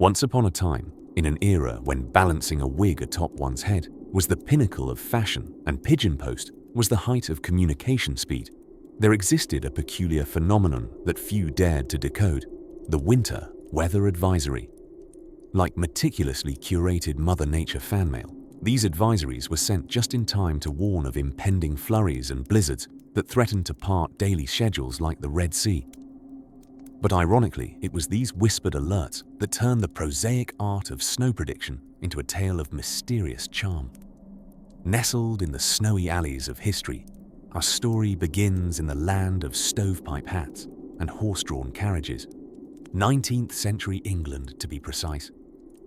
Once upon a time, in an era when balancing a wig atop one's head was the pinnacle of fashion and pigeon post was the height of communication speed, there existed a peculiar phenomenon that few dared to decode: the winter weather advisory. Like meticulously curated Mother Nature fan mail, these advisories were sent just in time to warn of impending flurries and blizzards that threatened to part daily schedules like the Red Sea. But ironically, it was these whispered alerts that turned the prosaic art of snow prediction into a tale of mysterious charm. Nestled in the snowy alleys of history, our story begins in the land of stovepipe hats and horse-drawn carriages, 19th century England to be precise.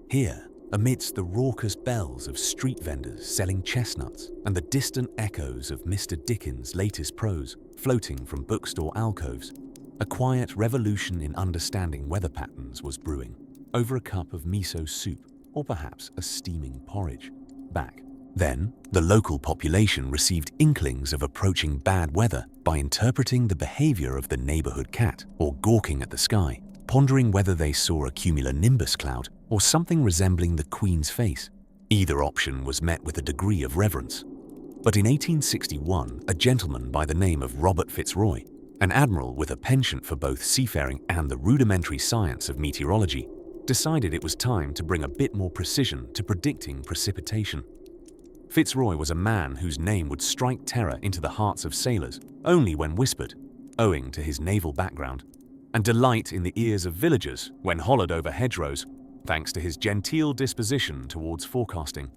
Here, amidst the raucous bells of street vendors selling chestnuts and the distant echoes of Mr. Dickens' latest prose floating from bookstore alcoves, a quiet revolution in understanding weather patterns was brewing over a cup of miso soup or perhaps a steaming porridge. Back then, the local population received inklings of approaching bad weather by interpreting the behavior of the neighborhood cat or gawking at the sky, pondering whether they saw a cumulonimbus cloud or something resembling the Queen's face. Either option was met with a degree of reverence. But in 1861, a gentleman by the name of Robert Fitzroy, an admiral with a penchant for both seafaring and the rudimentary science of meteorology, decided it was time to bring a bit more precision to predicting precipitation. Fitzroy was a man whose name would strike terror into the hearts of sailors only when whispered, owing to his naval background, and delight in the ears of villagers when hollered over hedgerows, thanks to his genteel disposition towards forecasting.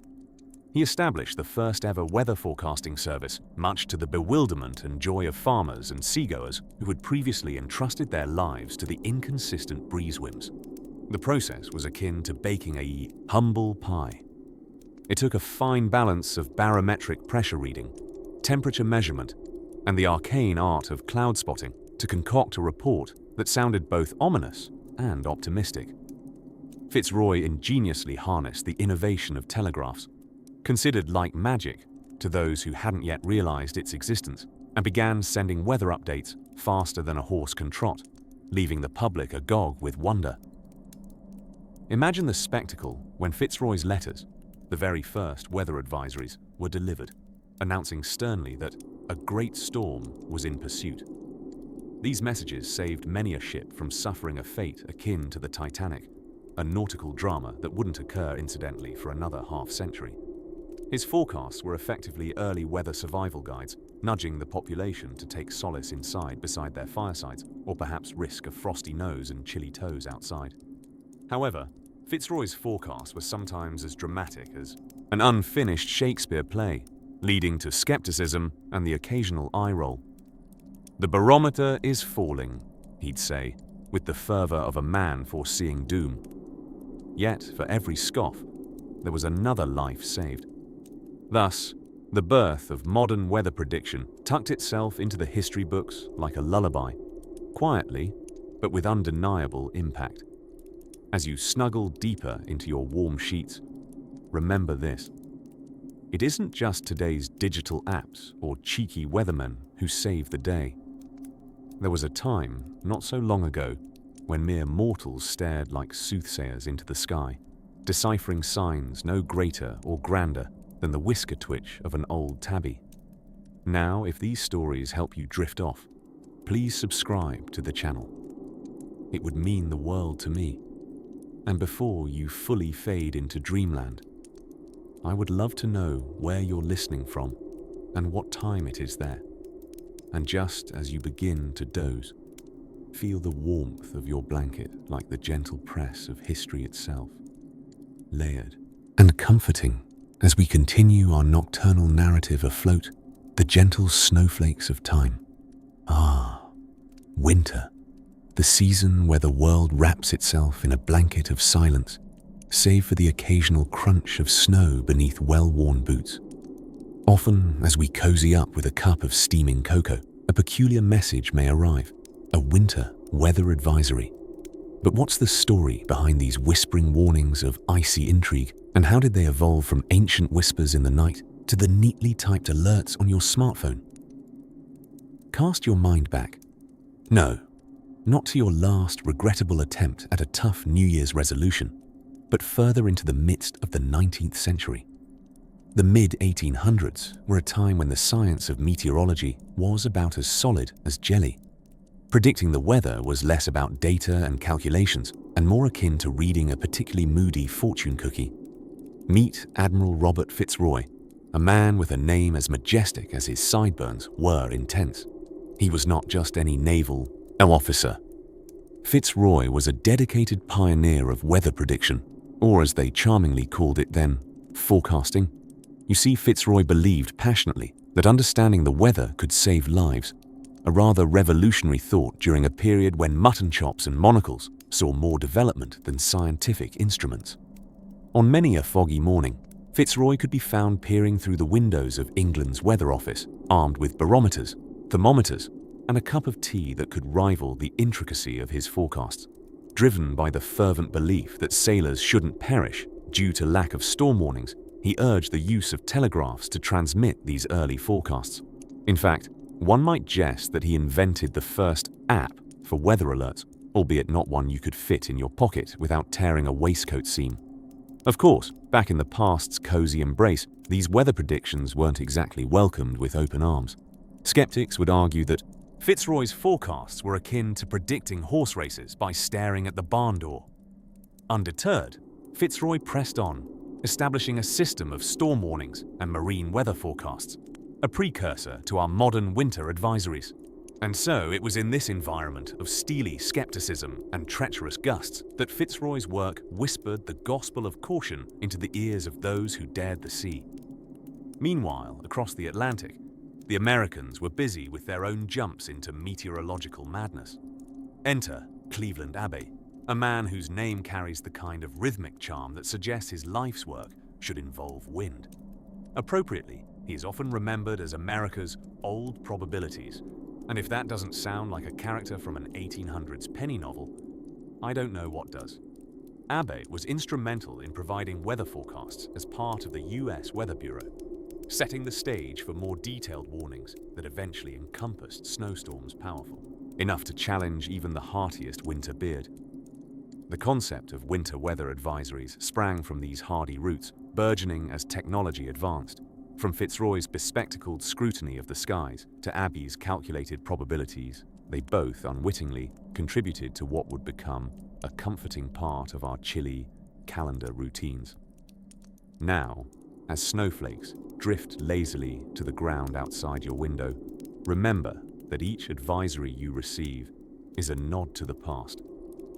He established the first ever weather forecasting service, much to the bewilderment and joy of farmers and seagoers who had previously entrusted their lives to the inconsistent breeze whims. The process was akin to baking a humble pie. It took a fine balance of barometric pressure reading, temperature measurement, and the arcane art of cloud spotting to concoct a report that sounded both ominous and optimistic. Fitzroy ingeniously harnessed the innovation of telegraphs, considered like magic to those who hadn't yet realized its existence, and began sending weather updates faster than a horse can trot, leaving the public agog with wonder. Imagine the spectacle when Fitzroy's letters, the very first weather advisories, were delivered, announcing sternly that a great storm was in pursuit. These messages saved many a ship from suffering a fate akin to the Titanic, a nautical drama that wouldn't occur incidentally for another half-century. His forecasts were effectively early weather survival guides, nudging the population to take solace inside beside their firesides, or perhaps risk a frosty nose and chilly toes outside. However, Fitzroy's forecasts were sometimes as dramatic as an unfinished Shakespeare play, leading to skepticism and the occasional eye roll. "The barometer is falling," he'd say, with the fervor of a man foreseeing doom. Yet, for every scoff, there was another life saved. Thus, the birth of modern weather prediction tucked itself into the history books like a lullaby, quietly, but with undeniable impact. As you snuggle deeper into your warm sheets, remember this: it isn't just today's digital apps or cheeky weathermen who save the day. There was a time, not so long ago, when mere mortals stared like soothsayers into the sky, deciphering signs no greater or grander than the whisker twitch of an old tabby. Now, if these stories help you drift off, please subscribe to the channel. It would mean the world to me. And before you fully fade into dreamland, I would love to know where you're listening from and what time it is there. And just as you begin to doze, feel the warmth of your blanket like the gentle press of history itself, layered and comforting as we continue our nocturnal narrative afloat, the gentle snowflakes of time. Ah, winter, the season where the world wraps itself in a blanket of silence, save for the occasional crunch of snow beneath well-worn boots. Often, as we cozy up with a cup of steaming cocoa, a peculiar message may arrive, a winter weather advisory. But what's the story behind these whispering warnings of icy intrigue, and how did they evolve from ancient whispers in the night to the neatly typed alerts on your smartphone? Cast your mind back. No, not to your last regrettable attempt at a tough New Year's resolution, but further into the midst of the 19th century. The mid-1800s were a time when the science of meteorology was about as solid as jelly. Predicting the weather was less about data and calculations and more akin to reading a particularly moody fortune cookie. Meet Admiral Robert Fitzroy, a man with a name as majestic as his sideburns were intense. He was not just any naval officer. Fitzroy was a dedicated pioneer of weather prediction, or as they charmingly called it then, forecasting. You see, Fitzroy believed passionately that understanding the weather could save lives, a rather revolutionary thought during a period when mutton chops and monocles saw more development than scientific instruments. On many a foggy morning, Fitzroy could be found peering through the windows of England's weather office, armed with barometers, thermometers, and a cup of tea that could rival the intricacy of his forecasts. Driven by the fervent belief that sailors shouldn't perish due to lack of storm warnings, he urged the use of telegraphs to transmit these early forecasts. In fact, one might jest that he invented the first app for weather alerts, albeit not one you could fit in your pocket without tearing a waistcoat seam. Of course, back in the past's cozy embrace, these weather predictions weren't exactly welcomed with open arms. Skeptics would argue that Fitzroy's forecasts were akin to predicting horse races by staring at the barn door. Undeterred, Fitzroy pressed on, establishing a system of storm warnings and marine weather forecasts, a precursor to our modern winter advisories. And so it was in this environment of steely skepticism and treacherous gusts that Fitzroy's work whispered the gospel of caution into the ears of those who dared the sea. Meanwhile, across the Atlantic, the Americans were busy with their own jumps into meteorological madness. Enter Cleveland Abbey, a man whose name carries the kind of rhythmic charm that suggests his life's work should involve wind. Appropriately, he is often remembered as America's Old Probabilities, and if that doesn't sound like a character from an 1800s penny novel, I don't know what does. Abbey was instrumental in providing weather forecasts as part of the US Weather Bureau, setting the stage for more detailed warnings that eventually encompassed snowstorms powerful enough to challenge even the heartiest winter beard. The concept of winter weather advisories sprang from these hardy roots, burgeoning as technology advanced. From Fitzroy's bespectacled scrutiny of the skies to Abbey's calculated probabilities, they both unwittingly contributed to what would become a comforting part of our chilly calendar routines. Now, as snowflakes drift lazily to the ground outside your window, remember that each advisory you receive is a nod to the past,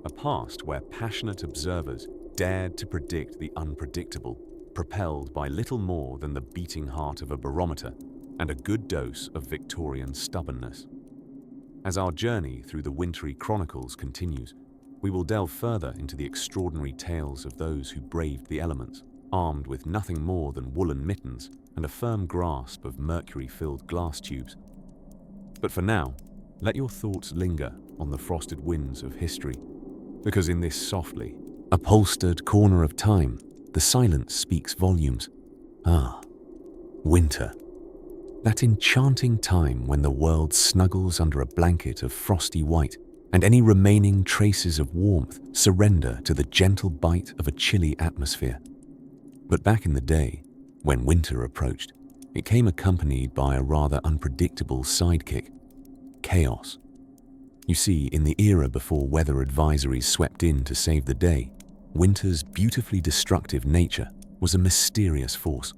a past where passionate observers dared to predict the unpredictable, propelled by little more than the beating heart of a barometer and a good dose of Victorian stubbornness. As our journey through the wintry chronicles continues, we will delve further into the extraordinary tales of those who braved the elements, armed with nothing more than woolen mittens and a firm grasp of mercury-filled glass tubes. But for now, let your thoughts linger on the frosted winds of history, because in this softly upholstered corner of time, the silence speaks volumes. Ah, winter. That enchanting time when the world snuggles under a blanket of frosty white, and any remaining traces of warmth surrender to the gentle bite of a chilly atmosphere. But back in the day, when winter approached, it came accompanied by a rather unpredictable sidekick: chaos. You see, in the era before weather advisories swept in to save the day, winter's beautifully destructive nature was a mysterious force,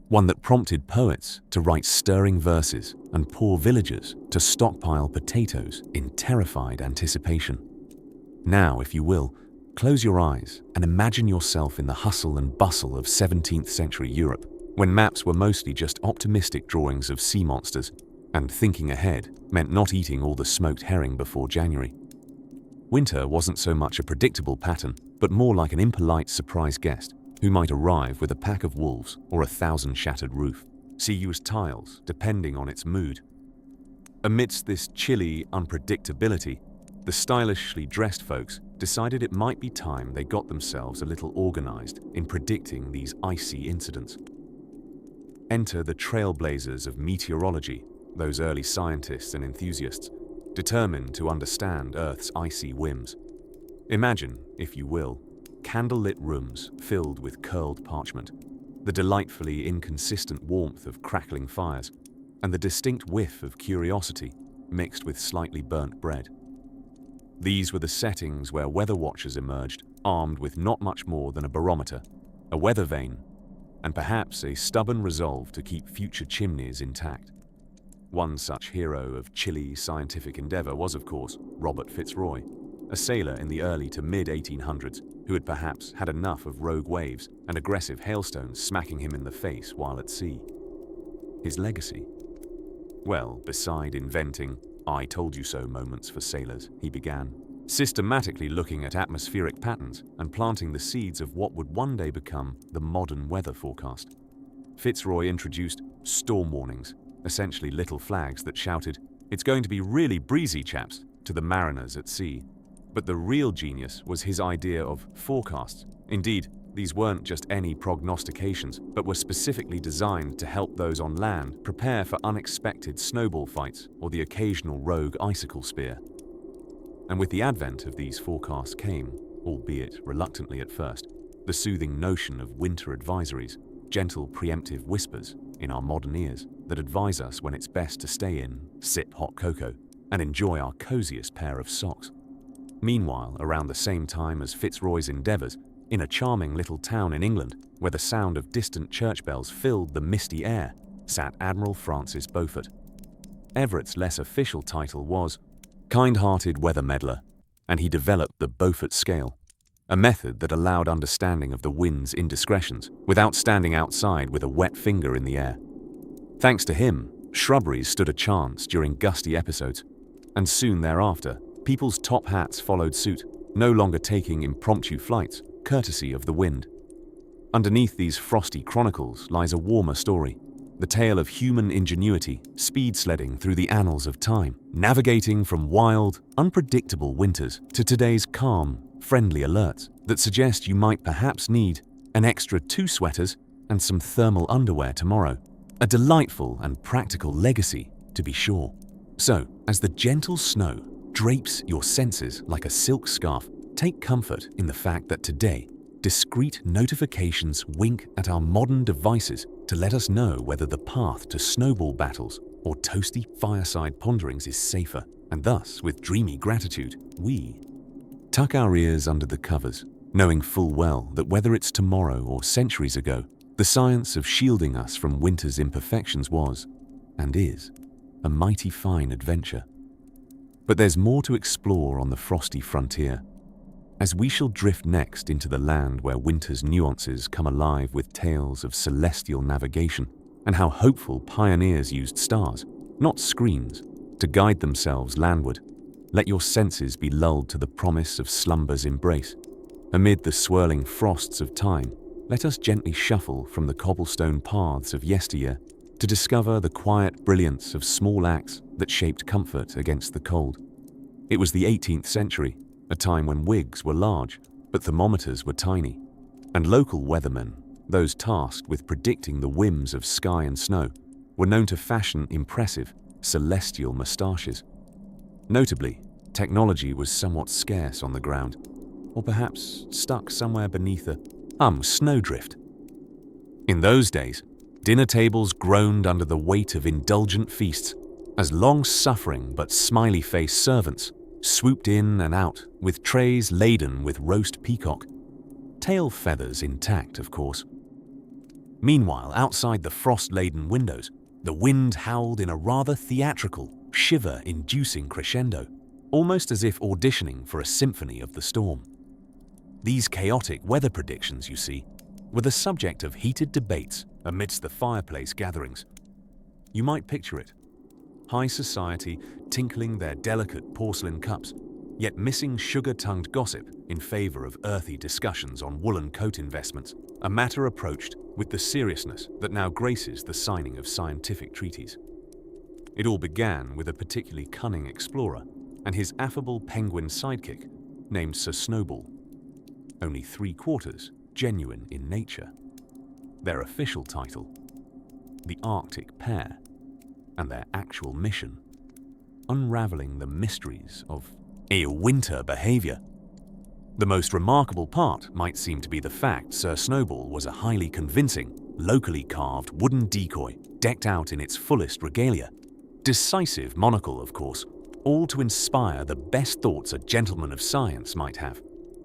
one that prompted poets to write stirring verses and poor villagers to stockpile potatoes in terrified anticipation. Now, if you will, close your eyes and imagine yourself in the hustle and bustle of 17th century Europe, when maps were mostly just optimistic drawings of sea monsters, and thinking ahead meant not eating all the smoked herring before January. Winter wasn't so much a predictable pattern, but more like an impolite surprise guest who might arrive with a pack of wolves or 1,000 shattered roof, see you as tiles, depending on its mood. Amidst this chilly unpredictability, the stylishly dressed folks decided it might be time they got themselves a little organized in predicting these icy incidents. Enter the trailblazers of meteorology, those early scientists and enthusiasts, determined to understand Earth's icy whims. Imagine, if you will, candlelit rooms filled with curled parchment, the delightfully inconsistent warmth of crackling fires, and the distinct whiff of curiosity mixed with slightly burnt bread. These were the settings where weather watchers emerged, armed with not much more than a barometer, a weather vane, and perhaps a stubborn resolve to keep future chimneys intact. One such hero of chilly scientific endeavor was, of course, Robert Fitzroy, a sailor in the early to mid-1800s who had perhaps had enough of rogue waves and aggressive hailstones smacking him in the face while at sea. His legacy? Well, beside inventing "I told you so" moments for sailors, he began systematically looking at atmospheric patterns and planting the seeds of what would one day become the modern weather forecast. Fitzroy introduced storm warnings, essentially little flags that shouted, "It's going to be really breezy, chaps," to the mariners at sea. But the real genius was his idea of forecasts. Indeed, these weren't just any prognostications, but were specifically designed to help those on land prepare for unexpected snowball fights or the occasional rogue icicle spear. And with the advent of these forecasts came, albeit reluctantly at first, the soothing notion of winter advisories, gentle preemptive whispers in our modern ears that advise us when it's best to stay in, sip hot cocoa, and enjoy our coziest pair of socks. Meanwhile, around the same time as Fitzroy's endeavors, in a charming little town in England, where the sound of distant church bells filled the misty air, sat Admiral Francis Beaufort. Everett's less official title was kind-hearted weather meddler, and he developed the Beaufort scale, a method that allowed understanding of the wind's indiscretions without standing outside with a wet finger in the air. Thanks to him, shrubberies stood a chance during gusty episodes, and soon thereafter, people's top hats followed suit, no longer taking impromptu flights, courtesy of the wind. Underneath these frosty chronicles lies a warmer story, the tale of human ingenuity, speed sledding through the annals of time, navigating from wild, unpredictable winters to today's calm, friendly alerts that suggest you might perhaps need an extra 2 sweaters and some thermal underwear tomorrow. A delightful and practical legacy, to be sure. So, as the gentle snow drapes your senses like a silk scarf, take comfort in the fact that today, discreet notifications wink at our modern devices to let us know whether the path to snowball battles or toasty fireside ponderings is safer, and thus, with dreamy gratitude, we tuck our ears under the covers, knowing full well that whether it's tomorrow or centuries ago, the science of shielding us from winter's imperfections was, and is, a mighty fine adventure. But there's more to explore on the frosty frontier, as we shall drift next into the land where winter's nuances come alive with tales of celestial navigation and how hopeful pioneers used stars, not screens, to guide themselves landward. Let your senses be lulled to the promise of slumber's embrace. Amid the swirling frosts of time, let us gently shuffle from the cobblestone paths of yesteryear to discover the quiet brilliance of small acts that shaped comfort against the cold. It was the 18th century, a time when wigs were large, but thermometers were tiny, and local weathermen, those tasked with predicting the whims of sky and snow, were known to fashion impressive, celestial moustaches. Notably, technology was somewhat scarce on the ground, or perhaps stuck somewhere beneath a snowdrift. In those days, dinner tables groaned under the weight of indulgent feasts, as long-suffering but smiley-faced servants swooped in and out with trays laden with roast peacock, tail feathers intact, of course. Meanwhile, outside the frost-laden windows, the wind howled in a rather theatrical, shiver-inducing crescendo, almost as if auditioning for a symphony of the storm. These chaotic weather predictions, you see, were the subject of heated debates amidst the fireplace gatherings. You might picture it. High society tinkling their delicate porcelain cups, yet missing sugar-tongued gossip in favor of earthy discussions on woolen coat investments, a matter approached with the seriousness that now graces the signing of scientific treaties. It all began with a particularly cunning explorer and his affable penguin sidekick named Sir Snowball, only 3/4 genuine in nature. Their official title, the Arctic Pair, and their actual mission, unraveling the mysteries of winter behavior. The most remarkable part might seem to be the fact Sir Snowball was a highly convincing, locally carved wooden decoy decked out in its fullest regalia. Decisive monocle, of course, all to inspire the best thoughts a gentleman of science might have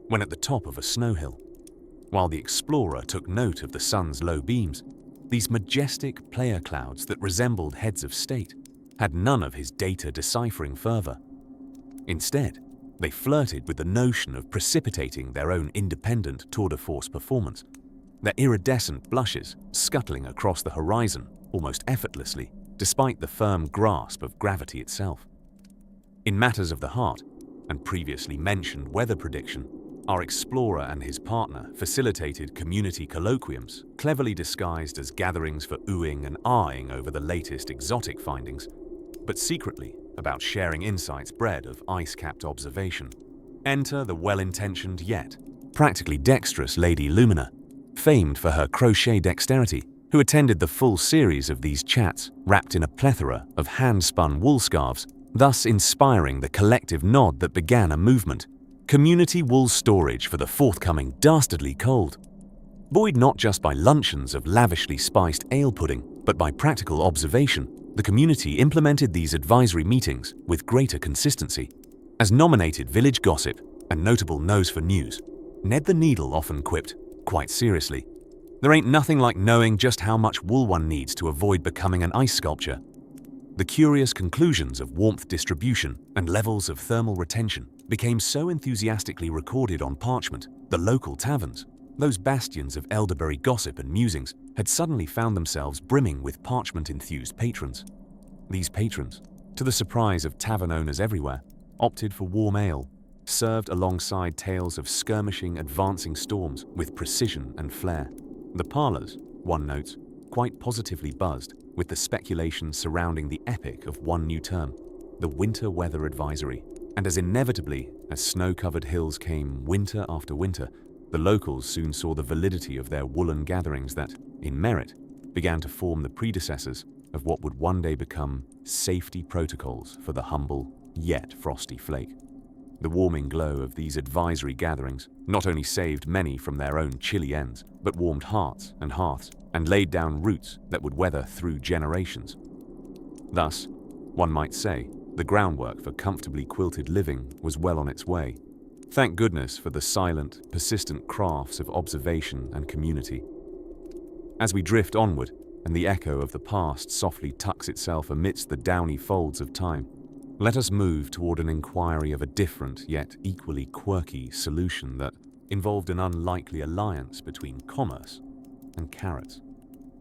when at the top of a snow hill. While the explorer took note of the sun's low beams, these majestic player clouds that resembled heads of state had none of his data deciphering fervor. Instead, they flirted with the notion of precipitating their own independent tour de force performance, their iridescent blushes scuttling across the horizon almost effortlessly, despite the firm grasp of gravity itself. In matters of the heart, and previously mentioned weather prediction, our explorer and his partner facilitated community colloquiums, cleverly disguised as gatherings for oohing and aahing over the latest exotic findings, but secretly about sharing insights bred of ice-capped observation. Enter the well-intentioned yet practically dexterous Lady Lumina, famed for her crochet dexterity, who attended the full series of these chats wrapped in a plethora of hand-spun wool scarves, thus inspiring the collective nod that began a movement. Community wool storage for the forthcoming dastardly cold. Buoyed not just by luncheons of lavishly spiced ale pudding, but by practical observation, the community implemented these advisory meetings with greater consistency. As nominated village gossip and notable nose for news, Ned the Needle often quipped, quite seriously, "There ain't nothing like knowing just how much wool one needs to avoid becoming an ice sculpture." The curious conclusions of warmth distribution and levels of thermal retention became so enthusiastically recorded on parchment, the local taverns, those bastions of elderberry gossip and musings, had suddenly found themselves brimming with parchment-enthused patrons. These patrons, to the surprise of tavern owners everywhere, opted for warm ale, served alongside tales of skirmishing advancing storms with precision and flair. The parlors, one notes, quite positively buzzed with the speculation surrounding the epic of one new term, the winter weather advisory. And as inevitably as snow-covered hills came winter after winter, the locals soon saw the validity of their woolen gatherings that, in merit, began to form the predecessors of what would one day become safety protocols for the humble yet frosty flake. The warming glow of these advisory gatherings not only saved many from their own chilly ends, but warmed hearts and hearths and laid down roots that would weather through generations. Thus, one might say, the groundwork for comfortably quilted living was well on its way. Thank goodness for the silent, persistent crafts of observation and community. As we drift onward, and the echo of the past softly tucks itself amidst the downy folds of time, let us move toward an inquiry of a different yet equally quirky solution that involved an unlikely alliance between commerce and carrots.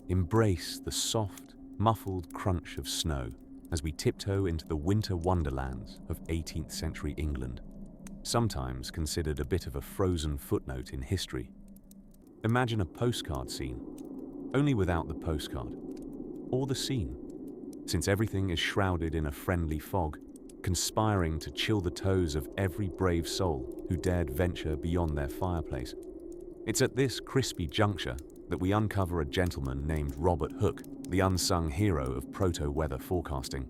Embrace the soft, muffled crunch of snow as we tiptoe into the winter wonderlands of 18th century England, sometimes considered a bit of a frozen footnote in history. Imagine a postcard scene, only without the postcard, or the scene, since everything is shrouded in a friendly fog, conspiring to chill the toes of every brave soul who dared venture beyond their fireplace. It's at this crispy juncture that we uncover a gentleman named Robert Hooke, the unsung hero of proto-weather forecasting.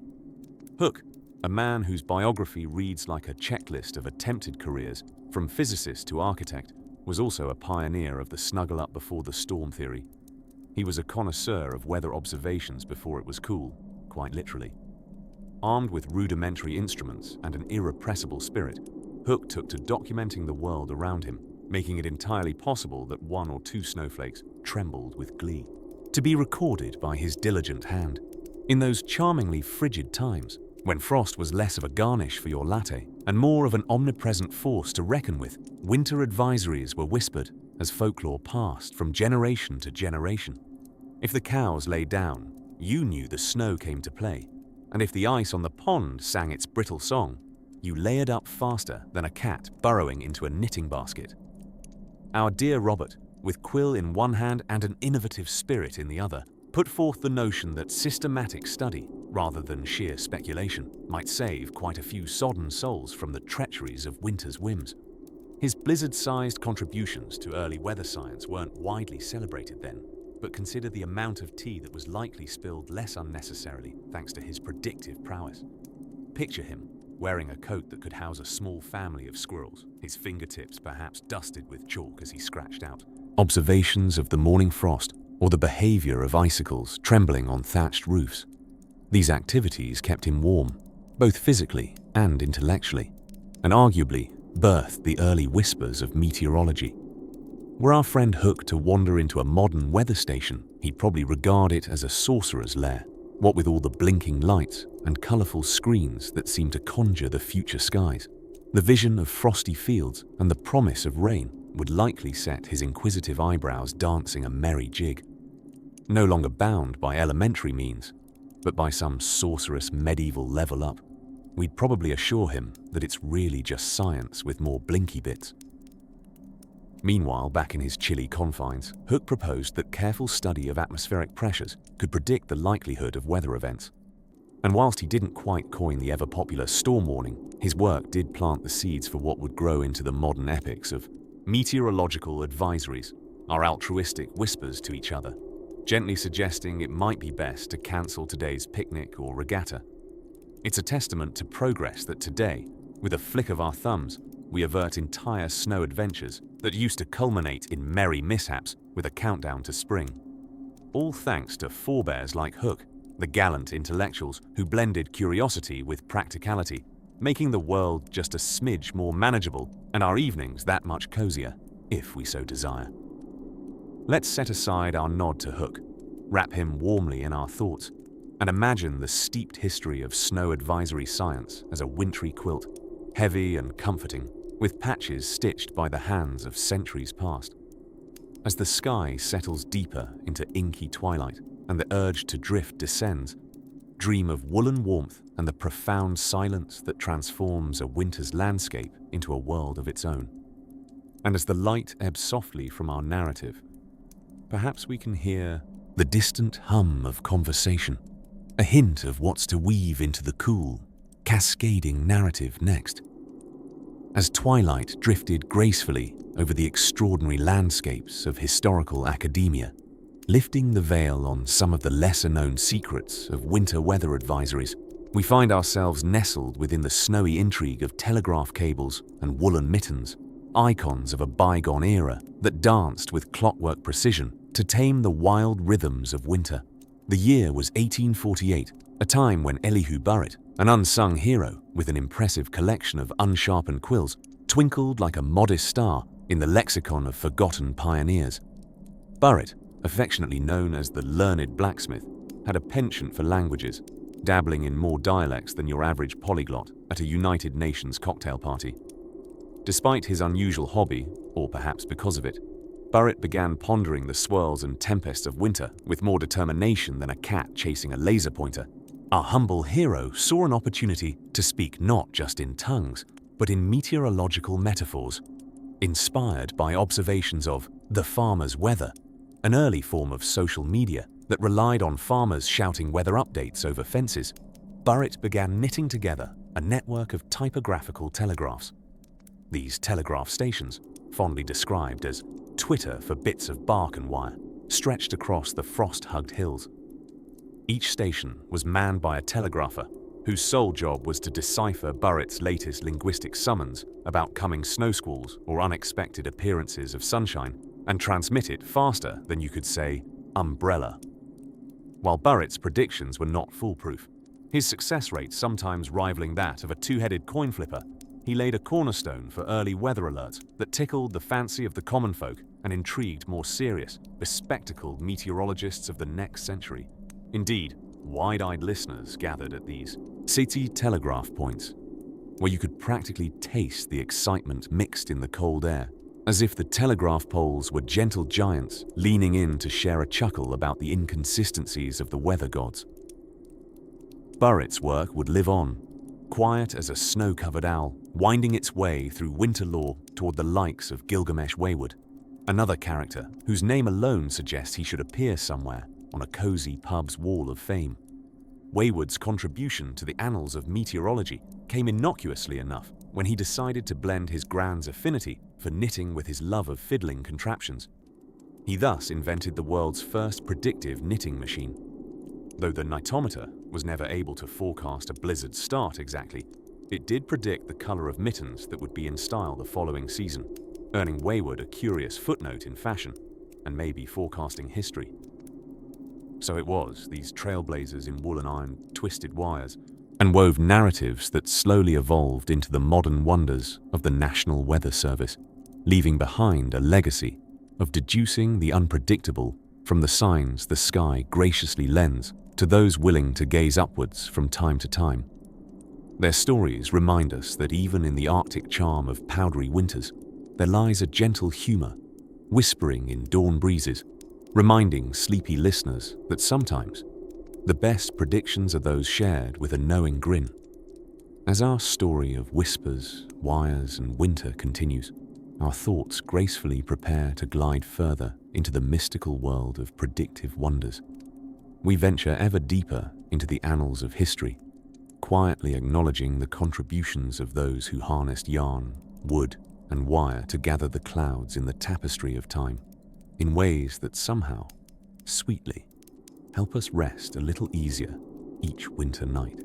Hooke, a man whose biography reads like a checklist of attempted careers, from physicist to architect, was also a pioneer of the snuggle-up-before-the-storm theory. He was a connoisseur of weather observations before it was cool, quite literally. Armed with rudimentary instruments and an irrepressible spirit, Hooke took to documenting the world around him, making it entirely possible that one or two snowflakes trembled with glee, to be recorded by his diligent hand. In those charmingly frigid times, when frost was less of a garnish for your latte and more of an omnipresent force to reckon with, winter advisories were whispered as folklore passed from generation to generation. If the cows lay down, you knew the snow came to play, and if the ice on the pond sang its brittle song, you layered up faster than a cat burrowing into a knitting basket. Our dear Robert, with quill in one hand and an innovative spirit in the other, put forth the notion that systematic study, rather than sheer speculation, might save quite a few sodden souls from the treacheries of winter's whims. His blizzard-sized contributions to early weather science weren't widely celebrated then, but consider the amount of tea that was likely spilled less unnecessarily thanks to his predictive prowess. Picture him, wearing a coat that could house a small family of squirrels, his fingertips perhaps dusted with chalk as he scratched out observations of the morning frost or the behavior of icicles trembling on thatched roofs. These activities kept him warm, both physically and intellectually, and arguably birthed the early whispers of meteorology. Were our friend Hook to wander into a modern weather station, he'd probably regard it as a sorcerer's lair, what with all the blinking lights and colourful screens that seem to conjure the future skies. The vision of frosty fields and the promise of rain would likely set his inquisitive eyebrows dancing a merry jig. No longer bound by elementary means, but by some sorcerous medieval level up, we'd probably assure him that it's really just science with more blinky bits. Meanwhile, back in his chilly confines, Hook proposed that careful study of atmospheric pressures could predict the likelihood of weather events. And whilst he didn't quite coin the ever-popular storm warning, his work did plant the seeds for what would grow into the modern epics of meteorological advisories, our altruistic whispers to each other, gently suggesting it might be best to cancel today's picnic or regatta. It's a testament to progress that today, with a flick of our thumbs, we avert entire snow adventures that used to culminate in merry mishaps with a countdown to spring. All thanks to forebears like Hook, the gallant intellectuals who blended curiosity with practicality, making the world just a smidge more manageable and our evenings that much cozier, if we so desire. Let's set aside our nod to Hook, wrap him warmly in our thoughts, and imagine the steeped history of snow advisory science as a wintry quilt, heavy and comforting, with patches stitched by the hands of centuries past. As the sky settles deeper into inky twilight and the urge to drift descends, dream of woolen warmth and the profound silence that transforms a winter's landscape into a world of its own. And as the light ebbs softly from our narrative, perhaps we can hear the distant hum of conversation, a hint of what's to weave into the cool, cascading narrative next. As twilight drifted gracefully over the extraordinary landscapes of historical academia, lifting the veil on some of the lesser-known secrets of winter weather advisories, we find ourselves nestled within the snowy intrigue of telegraph cables and woolen mittens, icons of a bygone era that danced with clockwork precision to tame the wild rhythms of winter. The year was 1848, a time when Elihu Burritt, an unsung hero with an impressive collection of unsharpened quills, twinkled like a modest star in the lexicon of forgotten pioneers. Burritt, affectionately known as the learned blacksmith, had a penchant for languages, dabbling in more dialects than your average polyglot at a United Nations cocktail party. Despite his unusual hobby, or perhaps because of it, Burritt began pondering the swirls and tempests of winter with more determination than a cat chasing a laser pointer. Our humble hero saw an opportunity to speak not just in tongues, but in meteorological metaphors. Inspired by observations of the farmer's weather, an early form of social media that relied on farmers shouting weather updates over fences, Burritt began knitting together a network of typographical telegraphs. These telegraph stations, fondly described as Twitter for bits of bark and wire, stretched across the frost-hugged hills. Each station was manned by a telegrapher whose sole job was to decipher Burritt's latest linguistic summons about coming snow squalls or unexpected appearances of sunshine and transmit it faster than you could say umbrella. While Burritt's predictions were not foolproof, his success rate sometimes rivaling that of a two-headed coin flipper, he laid a cornerstone for early weather alerts that tickled the fancy of the common folk and intrigued more serious, bespectacled meteorologists of the next century. Indeed, wide-eyed listeners gathered at these city telegraph points, where you could practically taste the excitement mixed in the cold air, as if the telegraph poles were gentle giants leaning in to share a chuckle about the inconsistencies of the weather gods. Burritt's work would live on, quiet as a snow-covered owl, winding its way through winter lore toward the likes of Gilgamesh Wayward, another character whose name alone suggests he should appear somewhere on a cozy pub's wall of fame. Wayward's contribution to the annals of meteorology came innocuously enough when he decided to blend his grand's affinity for knitting with his love of fiddling contraptions. He thus invented the world's first predictive knitting machine. Though the nitometer was never able to forecast a blizzard's start exactly, It did predict the colour of mittens that would be in style the following season, earning Wayward a curious footnote in fashion, and maybe forecasting history. So it was, these trailblazers in wool and iron twisted wires, and wove narratives that slowly evolved into the modern wonders of the National Weather Service, leaving behind a legacy of deducing the unpredictable from the signs the sky graciously lends to those willing to gaze upwards from time to time. Their stories remind us that even in the Arctic charm of powdery winters, there lies a gentle humour, whispering in dawn breezes, reminding sleepy listeners that sometimes the best predictions are those shared with a knowing grin. As our story of whispers, wires, and winter continues, our thoughts gracefully prepare to glide further into the mystical world of predictive wonders. We venture ever deeper into the annals of history, quietly acknowledging the contributions of those who harnessed yarn, wood, and wire to gather the clouds in the tapestry of time, in ways that somehow, sweetly, help us rest a little easier each winter night.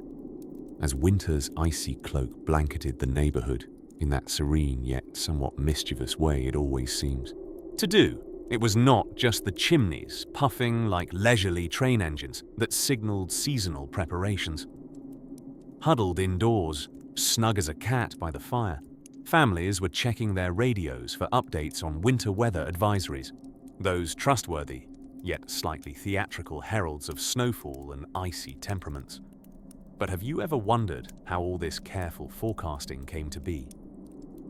As winter's icy cloak blanketed the neighborhood in that serene yet somewhat mischievous way it always seems to do, it was not just the chimneys puffing like leisurely train engines that signaled seasonal preparations. Huddled indoors, snug as a cat by the fire, families were checking their radios for updates on winter weather advisories, those trustworthy, yet slightly theatrical heralds of snowfall and icy temperaments. But have you ever wondered how all this careful forecasting came to be?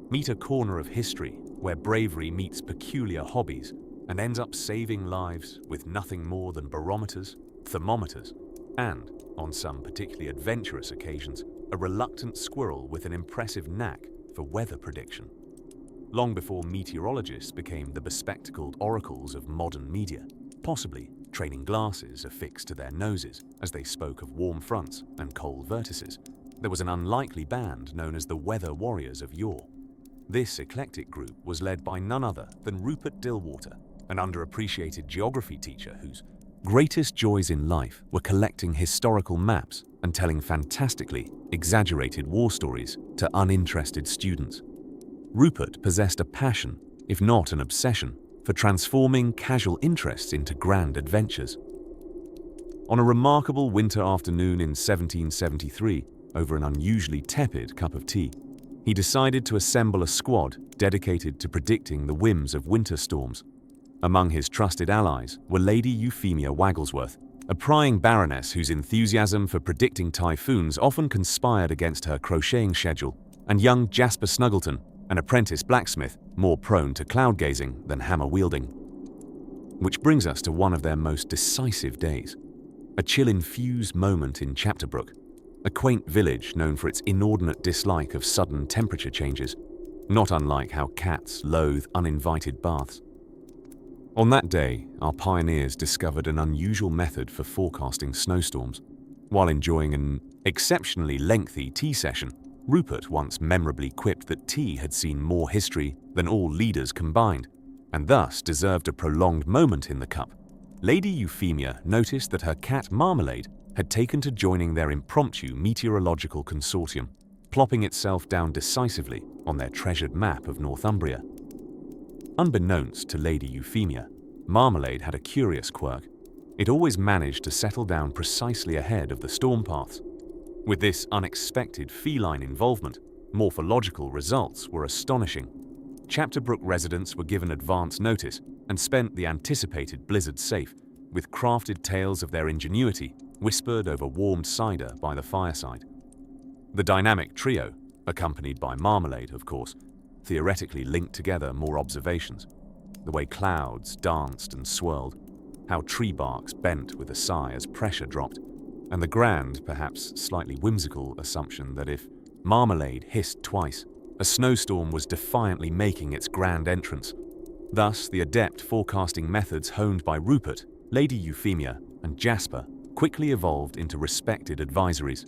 Meet a corner of history where bravery meets peculiar hobbies and ends up saving lives with nothing more than barometers, thermometers, and, on some particularly adventurous occasions, a reluctant squirrel with an impressive knack for weather prediction. Long before meteorologists became the bespectacled oracles of modern media, possibly training glasses affixed to their noses as they spoke of warm fronts and cold vertices, there was an unlikely band known as the Weather Warriors of yore. This eclectic group was led by none other than Rupert Dillwater, an underappreciated geography teacher whose greatest joys in life were collecting historical maps and telling fantastically exaggerated war stories to uninterested students. Rupert possessed a passion, if not an obsession, for transforming casual interests into grand adventures. On a remarkable winter afternoon in 1773, over an unusually tepid cup of tea, he decided to assemble a squad dedicated to predicting the whims of winter storms. Among his trusted allies were Lady Euphemia Wagglesworth, a prying baroness whose enthusiasm for predicting typhoons often conspired against her crocheting schedule, and young Jasper Snuggleton, an apprentice blacksmith more prone to cloud-gazing than hammer-wielding. Which brings us to one of their most decisive days, a chill-infused moment in Chapterbrook, a quaint village known for its inordinate dislike of sudden temperature changes, not unlike how cats loathe uninvited baths. On that day, our pioneers discovered an unusual method for forecasting snowstorms. While enjoying an exceptionally lengthy tea session, Rupert once memorably quipped that tea had seen more history than all leaders combined, and thus deserved a prolonged moment in the cup. Lady Euphemia noticed that her cat Marmalade had taken to joining their impromptu meteorological consortium, plopping itself down decisively on their treasured map of Northumbria. Unbeknownst to Lady Euphemia, Marmalade had a curious quirk. It always managed to settle down precisely ahead of the storm paths. With this unexpected feline involvement, morphological results were astonishing. Chapterbrook residents were given advance notice and spent the anticipated blizzard safe, with crafted tales of their ingenuity whispered over warmed cider by the fireside. The dynamic trio, accompanied by Marmalade, of course, theoretically linked together more observations. The way clouds danced and swirled, how tree barks bent with a sigh as pressure dropped, and the grand, perhaps slightly whimsical assumption that if Marmalade hissed twice, a snowstorm was defiantly making its grand entrance. Thus, the adept forecasting methods honed by Rupert, Lady Euphemia, and Jasper quickly evolved into respected advisories.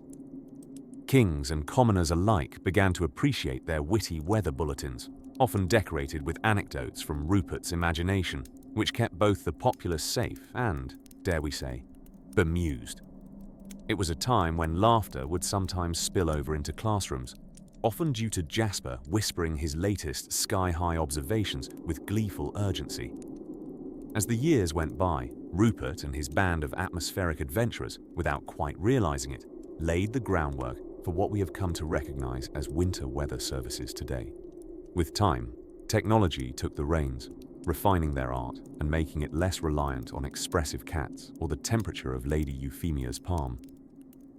Kings and commoners alike began to appreciate their witty weather bulletins, often decorated with anecdotes from Rupert's imagination, which kept both the populace safe and, dare we say, bemused. It was a time when laughter would sometimes spill over into classrooms, often due to Jasper whispering his latest sky-high observations with gleeful urgency. As the years went by, Rupert and his band of atmospheric adventurers, without quite realizing it, laid the groundwork for what we have come to recognize as winter weather services today. With time, technology took the reins, refining their art and making it less reliant on expressive cats or the temperature of Lady Euphemia's palm.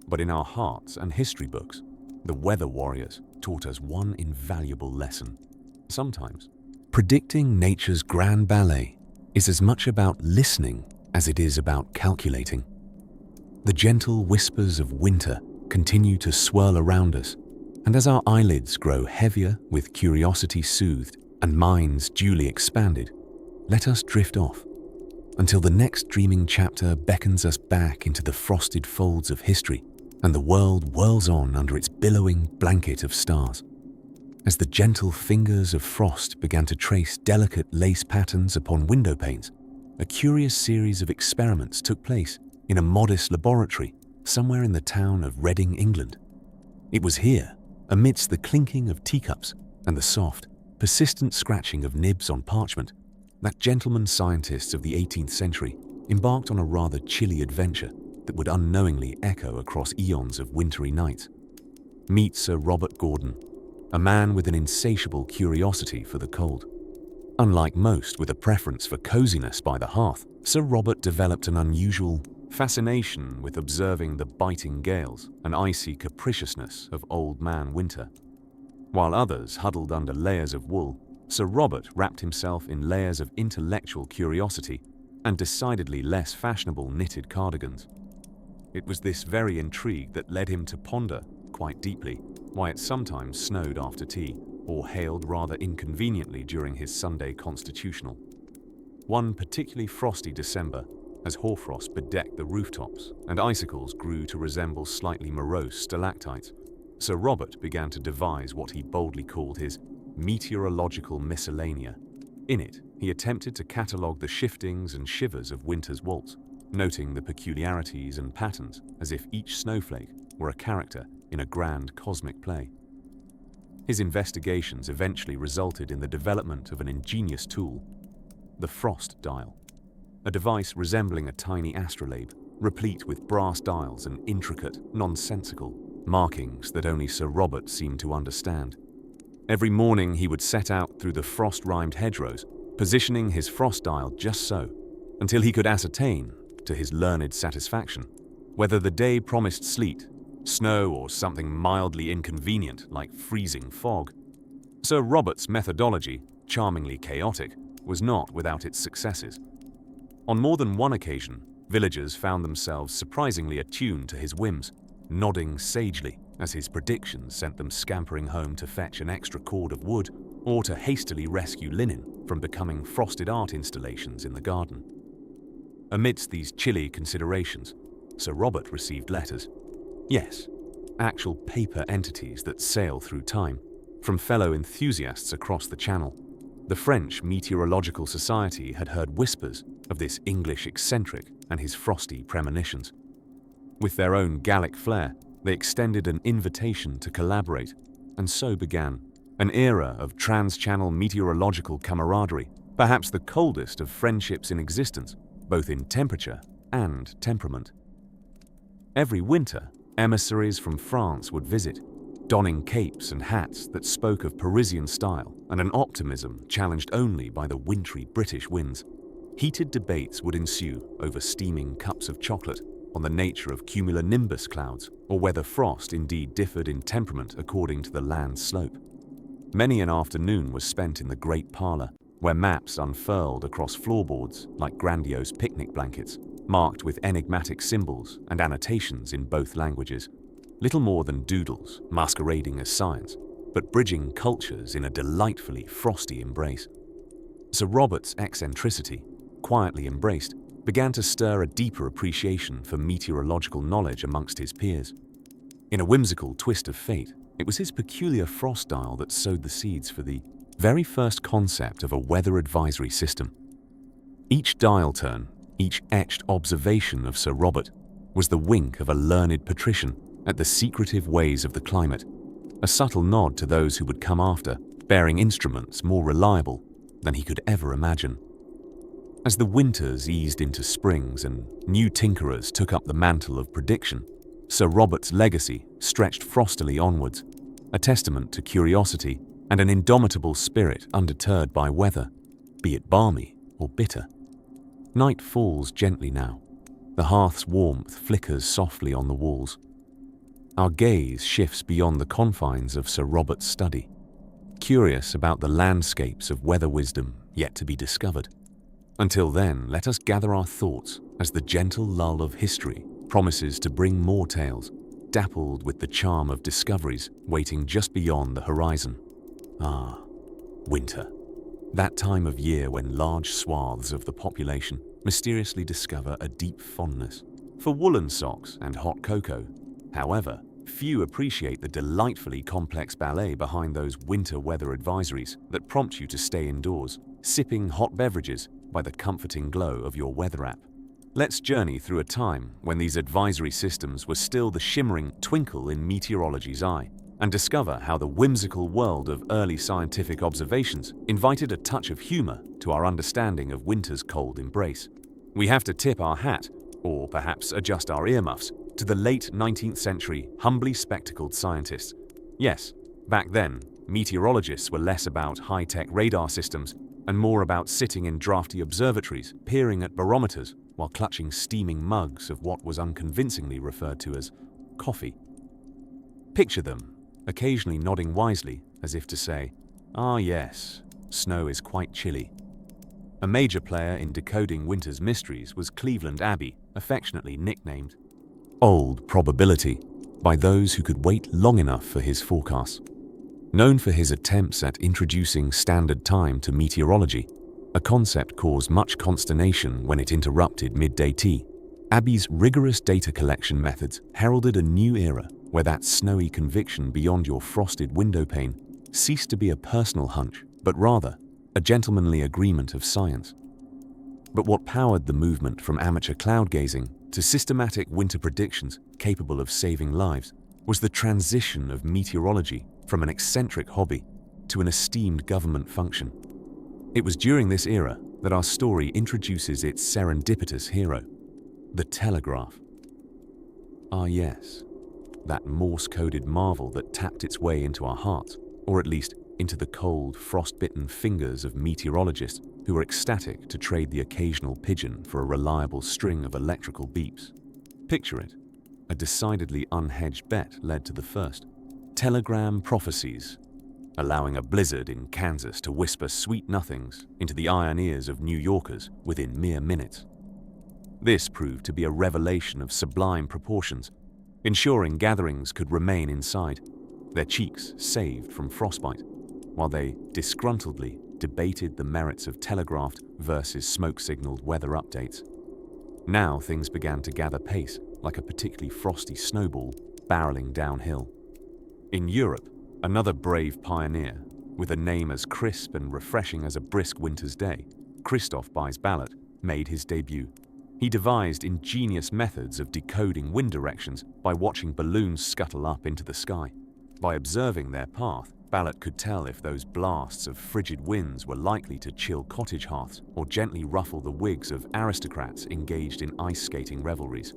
But in our hearts and history books, the weather warriors taught us one invaluable lesson. Sometimes, predicting nature's grand ballet is as much about listening as it is about calculating. The gentle whispers of winter continue to swirl around us, and as our eyelids grow heavier with curiosity soothed and minds duly expanded, let us drift off until the next dreaming chapter beckons us back into the frosted folds of history and the world whirls on under its billowing blanket of stars. As the gentle fingers of frost began to trace delicate lace patterns upon window panes, a curious series of experiments took place in a modest laboratory somewhere in the town of Reading, England. It was here, amidst the clinking of teacups and the soft, persistent scratching of nibs on parchment, that gentlemen scientists of the 18th century embarked on a rather chilly adventure that would unknowingly echo across eons of wintry nights. Meet Sir Robert Gordon, a man with an insatiable curiosity for the cold. Unlike most with a preference for coziness by the hearth, Sir Robert developed an unusual fascination with observing the biting gales and icy capriciousness of old man winter. While others huddled under layers of wool, Sir Robert wrapped himself in layers of intellectual curiosity and decidedly less fashionable knitted cardigans. It was this very intrigue that led him to ponder, quite deeply, why it sometimes snowed after tea or hailed rather inconveniently during his Sunday constitutional. One particularly frosty December, as hoarfrost bedecked the rooftops and icicles grew to resemble slightly morose stalactites, Sir Robert began to devise what he boldly called his meteorological miscellanea. In it, he attempted to catalogue the shiftings and shivers of winter's waltz, noting the peculiarities and patterns as if each snowflake were a character in a grand cosmic play. His investigations eventually resulted in the development of an ingenious tool, the frost dial, a device resembling a tiny astrolabe, replete with brass dials and intricate, nonsensical markings that only Sir Robert seemed to understand. Every morning he would set out through the frost-rimed hedgerows, positioning his frost dial just so, until he could ascertain, to his learned satisfaction, whether the day promised sleet, snow, or something mildly inconvenient like freezing fog. Sir Robert's methodology, charmingly chaotic, was not without its successes. On more than one occasion, villagers found themselves surprisingly attuned to his whims, nodding sagely as his predictions sent them scampering home to fetch an extra cord of wood or to hastily rescue linen from becoming frosted art installations in the garden. Amidst these chilly considerations, Sir Robert received letters. Yes, actual paper entities that sail through time, from fellow enthusiasts across the Channel. The French Meteorological Society had heard whispers of this English eccentric and his frosty premonitions. With their own Gallic flair, they extended an invitation to collaborate, and so began an era of trans-channel meteorological camaraderie, perhaps the coldest of friendships in existence, both in temperature and temperament. Every winter, emissaries from France would visit, donning capes and hats that spoke of Parisian style and an optimism challenged only by the wintry British winds. Heated debates would ensue over steaming cups of chocolate, on the nature of cumulonimbus clouds, or whether frost indeed differed in temperament according to the land's slope. Many an afternoon was spent in the great parlour, where maps unfurled across floorboards like grandiose picnic blankets, marked with enigmatic symbols and annotations in both languages, little more than doodles masquerading as science, but bridging cultures in a delightfully frosty embrace. Sir Robert's eccentricity, quietly embraced, began to stir a deeper appreciation for meteorological knowledge amongst his peers. In a whimsical twist of fate, it was his peculiar frost dial that sowed the seeds for the very first concept of a weather advisory system. Each dial turn, each etched observation of Sir Robert, was the wink of a learned patrician at the secretive ways of the climate, a subtle nod to those who would come after, bearing instruments more reliable than he could ever imagine. As the winters eased into springs and new tinkerers took up the mantle of prediction, Sir Robert's legacy stretched frostily onwards, a testament to curiosity and an indomitable spirit undeterred by weather, be it balmy or bitter. Night falls gently now. The hearth's warmth flickers softly on the walls. Our gaze shifts beyond the confines of Sir Robert's study, curious about the landscapes of weather wisdom yet to be discovered. Until then, let us gather our thoughts as the gentle lull of history promises to bring more tales, dappled with the charm of discoveries waiting just beyond the horizon. Ah, winter. That time of year when large swaths of the population mysteriously discover a deep fondness for woolen socks and hot cocoa. However, few appreciate the delightfully complex ballet behind those winter weather advisories that prompt you to stay indoors, sipping hot beverages by the comforting glow of your weather app. Let's journey through a time when these advisory systems were still the shimmering twinkle in meteorology's eye, and discover how the whimsical world of early scientific observations invited a touch of humor to our understanding of winter's cold embrace. We have to tip our hat, or perhaps adjust our earmuffs, to the late 19th century humbly spectacled scientists. Yes, back then, meteorologists were less about high-tech radar systems and more about sitting in drafty observatories, peering at barometers while clutching steaming mugs of what was unconvincingly referred to as coffee. Picture them, occasionally nodding wisely as if to say, "Ah yes, snow is quite chilly." A major player in decoding winter's mysteries was Cleveland Abbey, affectionately nicknamed Old Probability by those who could wait long enough for his forecasts. Known for his attempts at introducing standard time to meteorology, a concept caused much consternation when it interrupted midday tea, Abbey's rigorous data collection methods heralded a new era where that snowy conviction beyond your frosted windowpane ceased to be a personal hunch, but rather a gentlemanly agreement of science. But what powered the movement from amateur cloud gazing to systematic winter predictions capable of saving lives was the transition of meteorology from an eccentric hobby to an esteemed government function. It was during this era that our story introduces its serendipitous hero, the telegraph. Ah yes, that Morse-coded marvel that tapped its way into our hearts, or at least into the cold, frost-bitten fingers of meteorologists who were ecstatic to trade the occasional pigeon for a reliable string of electrical beeps. Picture it. A decidedly unhedged bet led to the first. Telegram prophecies, allowing a blizzard in Kansas to whisper sweet nothings into the iron ears of New Yorkers within mere minutes. This proved to be a revelation of sublime proportions, ensuring gatherings could remain inside, their cheeks saved from frostbite, while they disgruntledly debated the merits of telegraphed versus smoke-signaled weather updates. Now things began to gather pace like a particularly frosty snowball barreling downhill. In Europe, another brave pioneer, with a name as crisp and refreshing as a brisk winter's day, Christoph Buys Ballot, made his debut. He devised ingenious methods of decoding wind directions by watching balloons scuttle up into the sky. By observing their path, Ballot could tell if those blasts of frigid winds were likely to chill cottage hearths or gently ruffle the wigs of aristocrats engaged in ice skating revelries.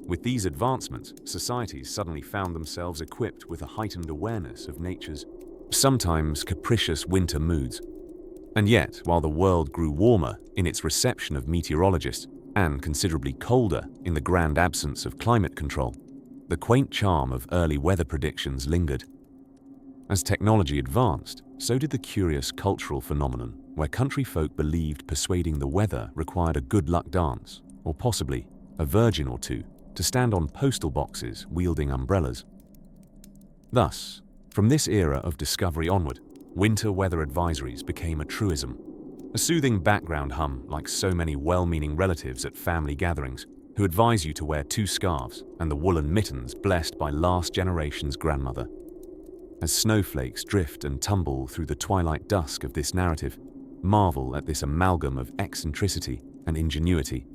With these advancements, societies suddenly found themselves equipped with a heightened awareness of nature's sometimes capricious winter moods. And yet, while the world grew warmer in its reception of meteorologists and considerably colder in the grand absence of climate control, the quaint charm of early weather predictions lingered. As technology advanced, so did the curious cultural phenomenon where country folk believed persuading the weather required a good luck dance, or possibly a virgin or two, to stand on postal boxes wielding umbrellas. Thus, from this era of discovery onward, winter weather advisories became a truism, a soothing background hum like so many well-meaning relatives at family gatherings who advise you to wear 2 scarves and the woolen mittens blessed by last generation's grandmother. As snowflakes drift and tumble through the twilight dusk of this narrative, marvel at this amalgam of eccentricity and ingenuity.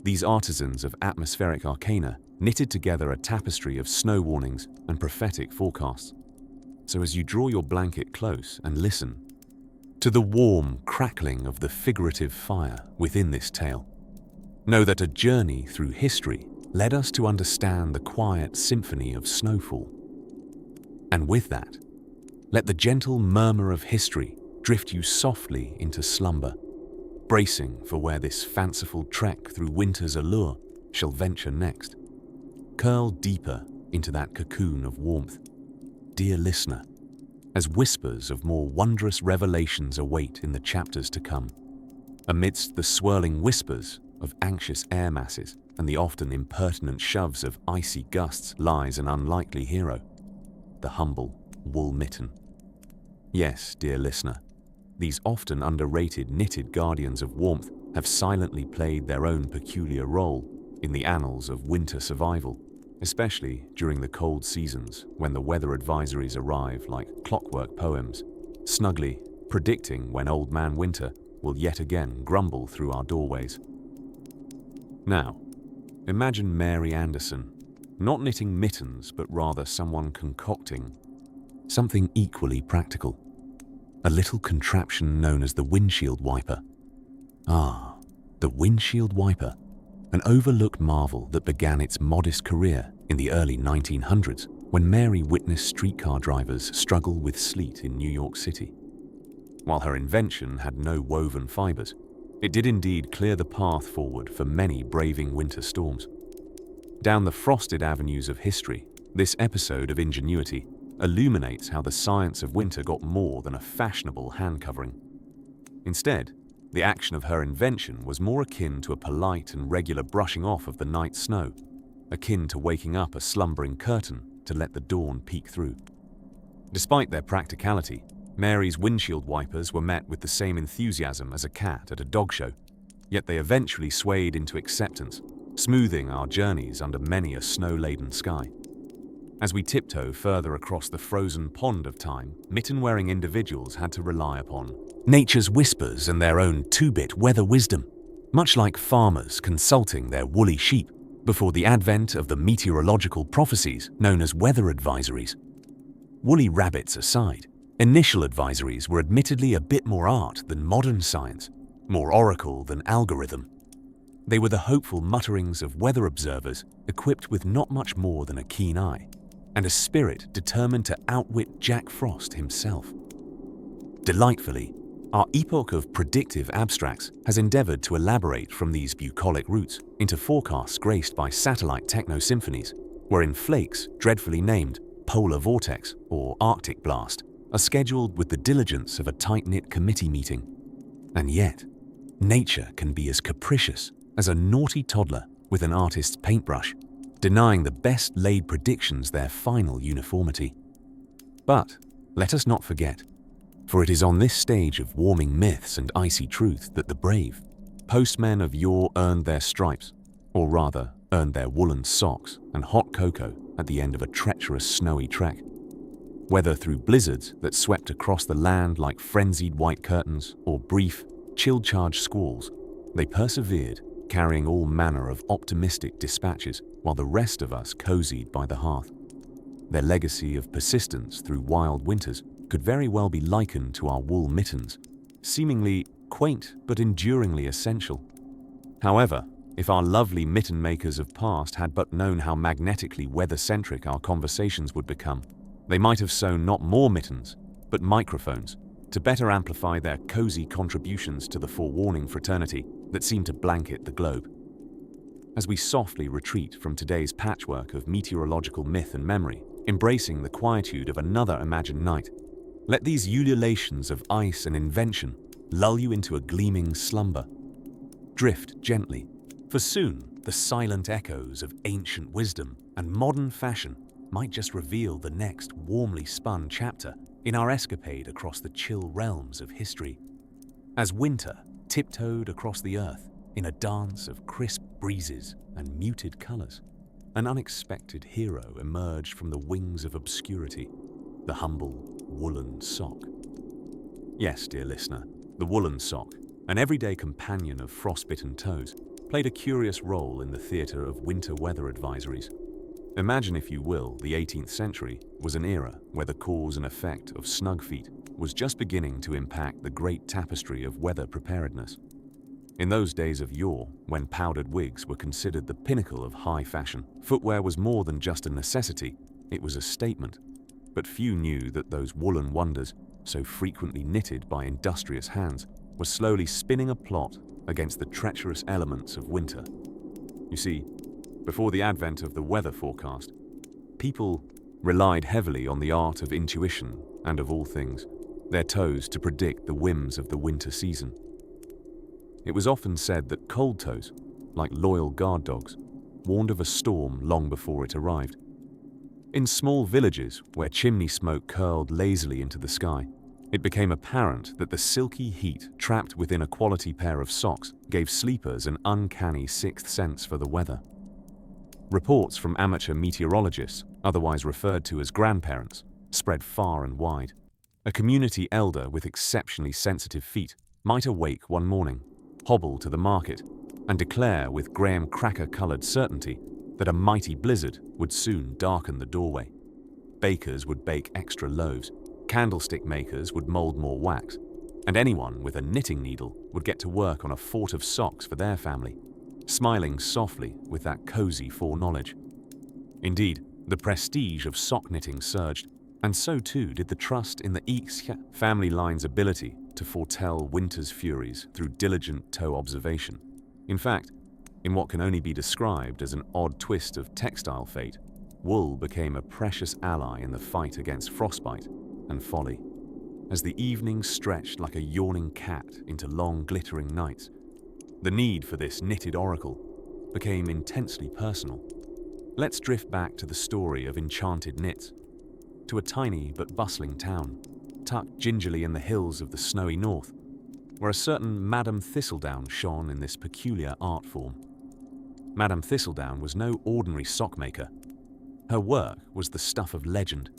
These artisans of atmospheric arcana knitted together a tapestry of snow warnings and prophetic forecasts. So as you draw your blanket close and listen to the warm crackling of the figurative fire within this tale, know that a journey through history led us to understand the quiet symphony of snowfall. And with that, let the gentle murmur of history drift you softly into slumber, bracing for where this fanciful trek through winter's allure shall venture next. Curl deeper into that cocoon of warmth, dear listener, as whispers of more wondrous revelations await in the chapters to come. Amidst the swirling whispers of anxious air masses and the often impertinent shoves of icy gusts lies an unlikely hero, the humble wool mitten. Yes, dear listener, these often underrated knitted guardians of warmth have silently played their own peculiar role in the annals of winter survival, especially during the cold seasons when the weather advisories arrive like clockwork poems, snugly predicting when Old Man Winter will yet again grumble through our doorways. Now, imagine Mary Anderson, not knitting mittens but rather someone concocting something equally practical. A little contraption known as the windshield wiper. Ah, the windshield wiper, an overlooked marvel that began its modest career in the early 1900s when Mary witnessed streetcar drivers struggle with sleet in New York City. While her invention had no woven fibers, it did indeed clear the path forward for many braving winter storms. Down the frosted avenues of history, this episode of ingenuity illuminates how the science of winter got more than a fashionable hand covering. Instead, the action of her invention was more akin to a polite and regular brushing off of the night snow, akin to waking up a slumbering curtain to let the dawn peek through. Despite their practicality, Mary's windshield wipers were met with the same enthusiasm as a cat at a dog show, yet they eventually swayed into acceptance, smoothing our journeys under many a snow-laden sky. As we tiptoe further across the frozen pond of time, mitten-wearing individuals had to rely upon nature's whispers and their own two-bit weather wisdom, much like farmers consulting their woolly sheep before the advent of the meteorological prophecies known as weather advisories. Woolly rabbits aside, initial advisories were admittedly a bit more art than modern science, more oracle than algorithm. They were the hopeful mutterings of weather observers equipped with not much more than a keen eye, and a spirit determined to outwit Jack Frost himself. Delightfully, our epoch of predictive abstracts has endeavored to elaborate from these bucolic roots into forecasts graced by satellite techno-symphonies, wherein flakes, dreadfully named polar vortex or Arctic blast, are scheduled with the diligence of a tight-knit committee meeting. And yet, nature can be as capricious as a naughty toddler with an artist's paintbrush, denying the best laid predictions their final uniformity. But let us not forget, for it is on this stage of warming myths and icy truth that the brave postmen of yore earned their stripes, or rather earned their woolen socks and hot cocoa at the end of a treacherous snowy trek. Whether through blizzards that swept across the land like frenzied white curtains or brief, chill-charged squalls, they persevered, carrying all manner of optimistic dispatches while the rest of us cozied by the hearth. Their legacy of persistence through wild winters could very well be likened to our wool mittens, seemingly quaint but enduringly essential. However, if our lovely mitten makers of past had but known how magnetically weather-centric our conversations would become, they might have sewn not more mittens, but microphones, to better amplify their cozy contributions to the forewarning fraternity that seemed to blanket the globe. As we softly retreat from today's patchwork of meteorological myth and memory, embracing the quietude of another imagined night, let these ululations of ice and invention lull you into a gleaming slumber. Drift gently, for soon the silent echoes of ancient wisdom and modern fashion might just reveal the next warmly spun chapter in our escapade across the chill realms of history. As winter tiptoed across the earth in a dance of crisp breezes and muted colors, an unexpected hero emerged from the wings of obscurity, the humble woolen sock. Yes, dear listener, the woolen sock, an everyday companion of frostbitten toes, played a curious role in the theatre of winter weather advisories. Imagine, if you will, the 18th century was an era where the cause and effect of snug feet was just beginning to impact the great tapestry of weather preparedness. In those days of yore, when powdered wigs were considered the pinnacle of high fashion, footwear was more than just a necessity, it was a statement. But few knew that those woolen wonders, so frequently knitted by industrious hands, were slowly spinning a plot against the treacherous elements of winter. You see, before the advent of the weather forecast, people relied heavily on the art of intuition and, of all things, their toes to predict the whims of the winter season. It was often said that cold toes, like loyal guard dogs, warned of a storm long before it arrived. In small villages where chimney smoke curled lazily into the sky, it became apparent that the silky heat trapped within a quality pair of socks gave sleepers an uncanny sixth sense for the weather. Reports from amateur meteorologists, otherwise referred to as grandparents, spread far and wide. A community elder with exceptionally sensitive feet might awake one morning, hobble to the market, and declare with graham cracker-colored certainty that a mighty blizzard would soon darken the doorway. Bakers would bake extra loaves, candlestick makers would mold more wax, and anyone with a knitting needle would get to work on a fort of socks for their family, smiling softly with that cozy foreknowledge. Indeed, the prestige of sock knitting surged, and so too did the trust in the excursion family line's ability to foretell winter's furies through diligent toe observation. In fact, in what can only be described as an odd twist of textile fate, wool became a precious ally in the fight against frostbite and folly. As the evenings stretched like a yawning cat into long glittering nights, the need for this knitted oracle became intensely personal. Let's drift back to the story of enchanted knits, to a tiny but bustling town, tucked gingerly in the hills of the snowy north, where a certain Madame Thistledown shone in this peculiar art form. Madame Thistledown was no ordinary sock maker. Her work was the stuff of legend.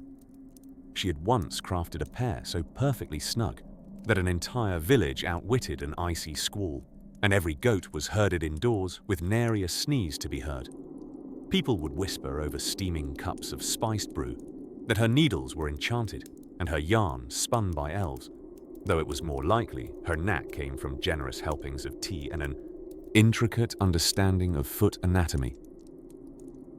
She had once crafted a pair so perfectly snug that an entire village outwitted an icy squall, and every goat was herded indoors with nary a sneeze to be heard. People would whisper over steaming cups of spiced brew that her needles were enchanted and her yarn spun by elves, though it was more likely her knack came from generous helpings of tea and an intricate understanding of foot anatomy.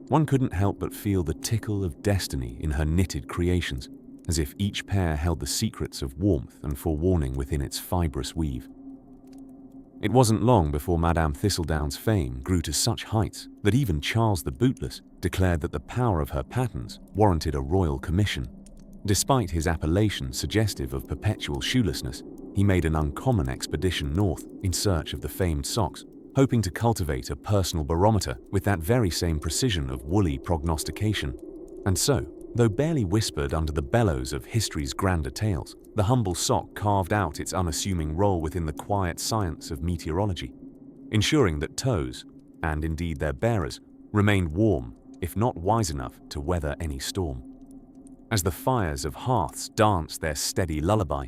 One couldn't help but feel the tickle of destiny in her knitted creations, as if each pair held the secrets of warmth and forewarning within its fibrous weave. It wasn't long before Madame Thistledown's fame grew to such heights that even Charles the Bootless declared that the power of her patterns warranted a royal commission. Despite his appellation suggestive of perpetual shoelessness, he made an uncommon expedition north in search of the famed socks, hoping to cultivate a personal barometer with that very same precision of woolly prognostication. And so, though barely whispered under the bellows of history's grander tales, the humble sock carved out its unassuming role within the quiet science of meteorology, ensuring that toes, and indeed their bearers, remained warm, if not wise enough to weather any storm. As the fires of hearths danced their steady lullaby,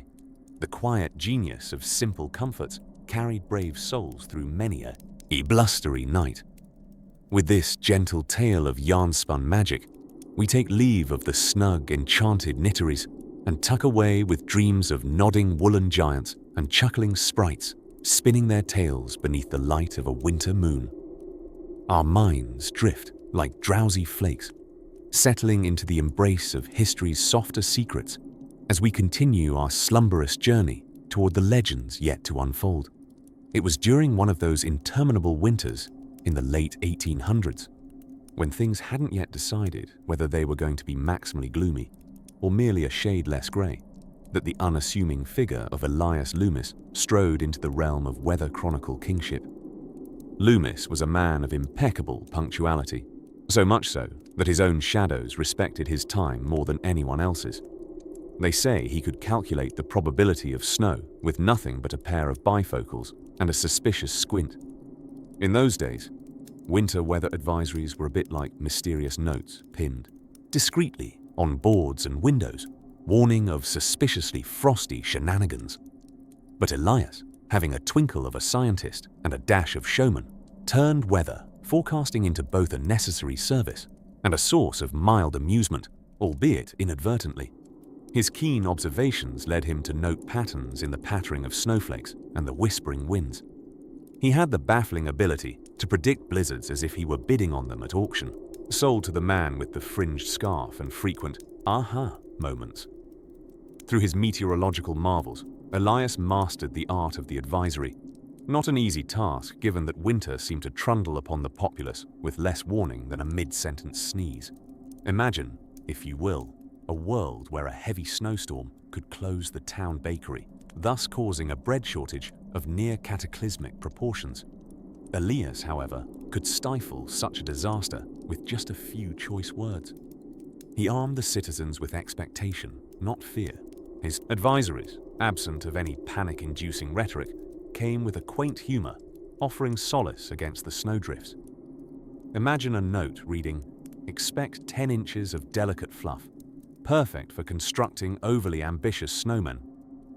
the quiet genius of simple comforts carried brave souls through many a blustery night. With this gentle tale of yarn-spun magic, we take leave of the snug, enchanted knitteries and tuck away with dreams of nodding woolen giants and chuckling sprites spinning their tales beneath the light of a winter moon. Our minds drift like drowsy flakes, settling into the embrace of history's softer secrets as we continue our slumberous journey toward the legends yet to unfold. It was during one of those interminable winters in the late 1800s, when things hadn't yet decided whether they were going to be maximally gloomy or merely a shade less grey, that the unassuming figure of Elias Loomis strode into the realm of weather chronicle kingship. Loomis was a man of impeccable punctuality, so much so that his own shadows respected his time more than anyone else's. They say he could calculate the probability of snow with nothing but a pair of bifocals and a suspicious squint. In those days, winter weather advisories were a bit like mysterious notes pinned discreetly on boards and windows, warning of suspiciously frosty shenanigans. But Elias, having a twinkle of a scientist and a dash of showman, turned weather forecasting into both a necessary service and a source of mild amusement, albeit inadvertently. His keen observations led him to note patterns in the pattering of snowflakes and the whispering winds. He had the baffling ability to predict blizzards as if he were bidding on them at auction, sold to the man with the fringed scarf and frequent aha moments. Through his meteorological marvels, Elias mastered the art of the advisory, not an easy task given that winter seemed to trundle upon the populace with less warning than a mid-sentence sneeze. Imagine, if you will, a world where a heavy snowstorm could close the town bakery, thus causing a bread shortage of near cataclysmic proportions. Elias, however, could stifle such a disaster with just a few choice words. He armed the citizens with expectation, not fear. His advisories, absent of any panic-inducing rhetoric, came with a quaint humor, offering solace against the snowdrifts. Imagine a note reading, "Expect 10 inches of delicate fluff, perfect for constructing overly ambitious snowmen,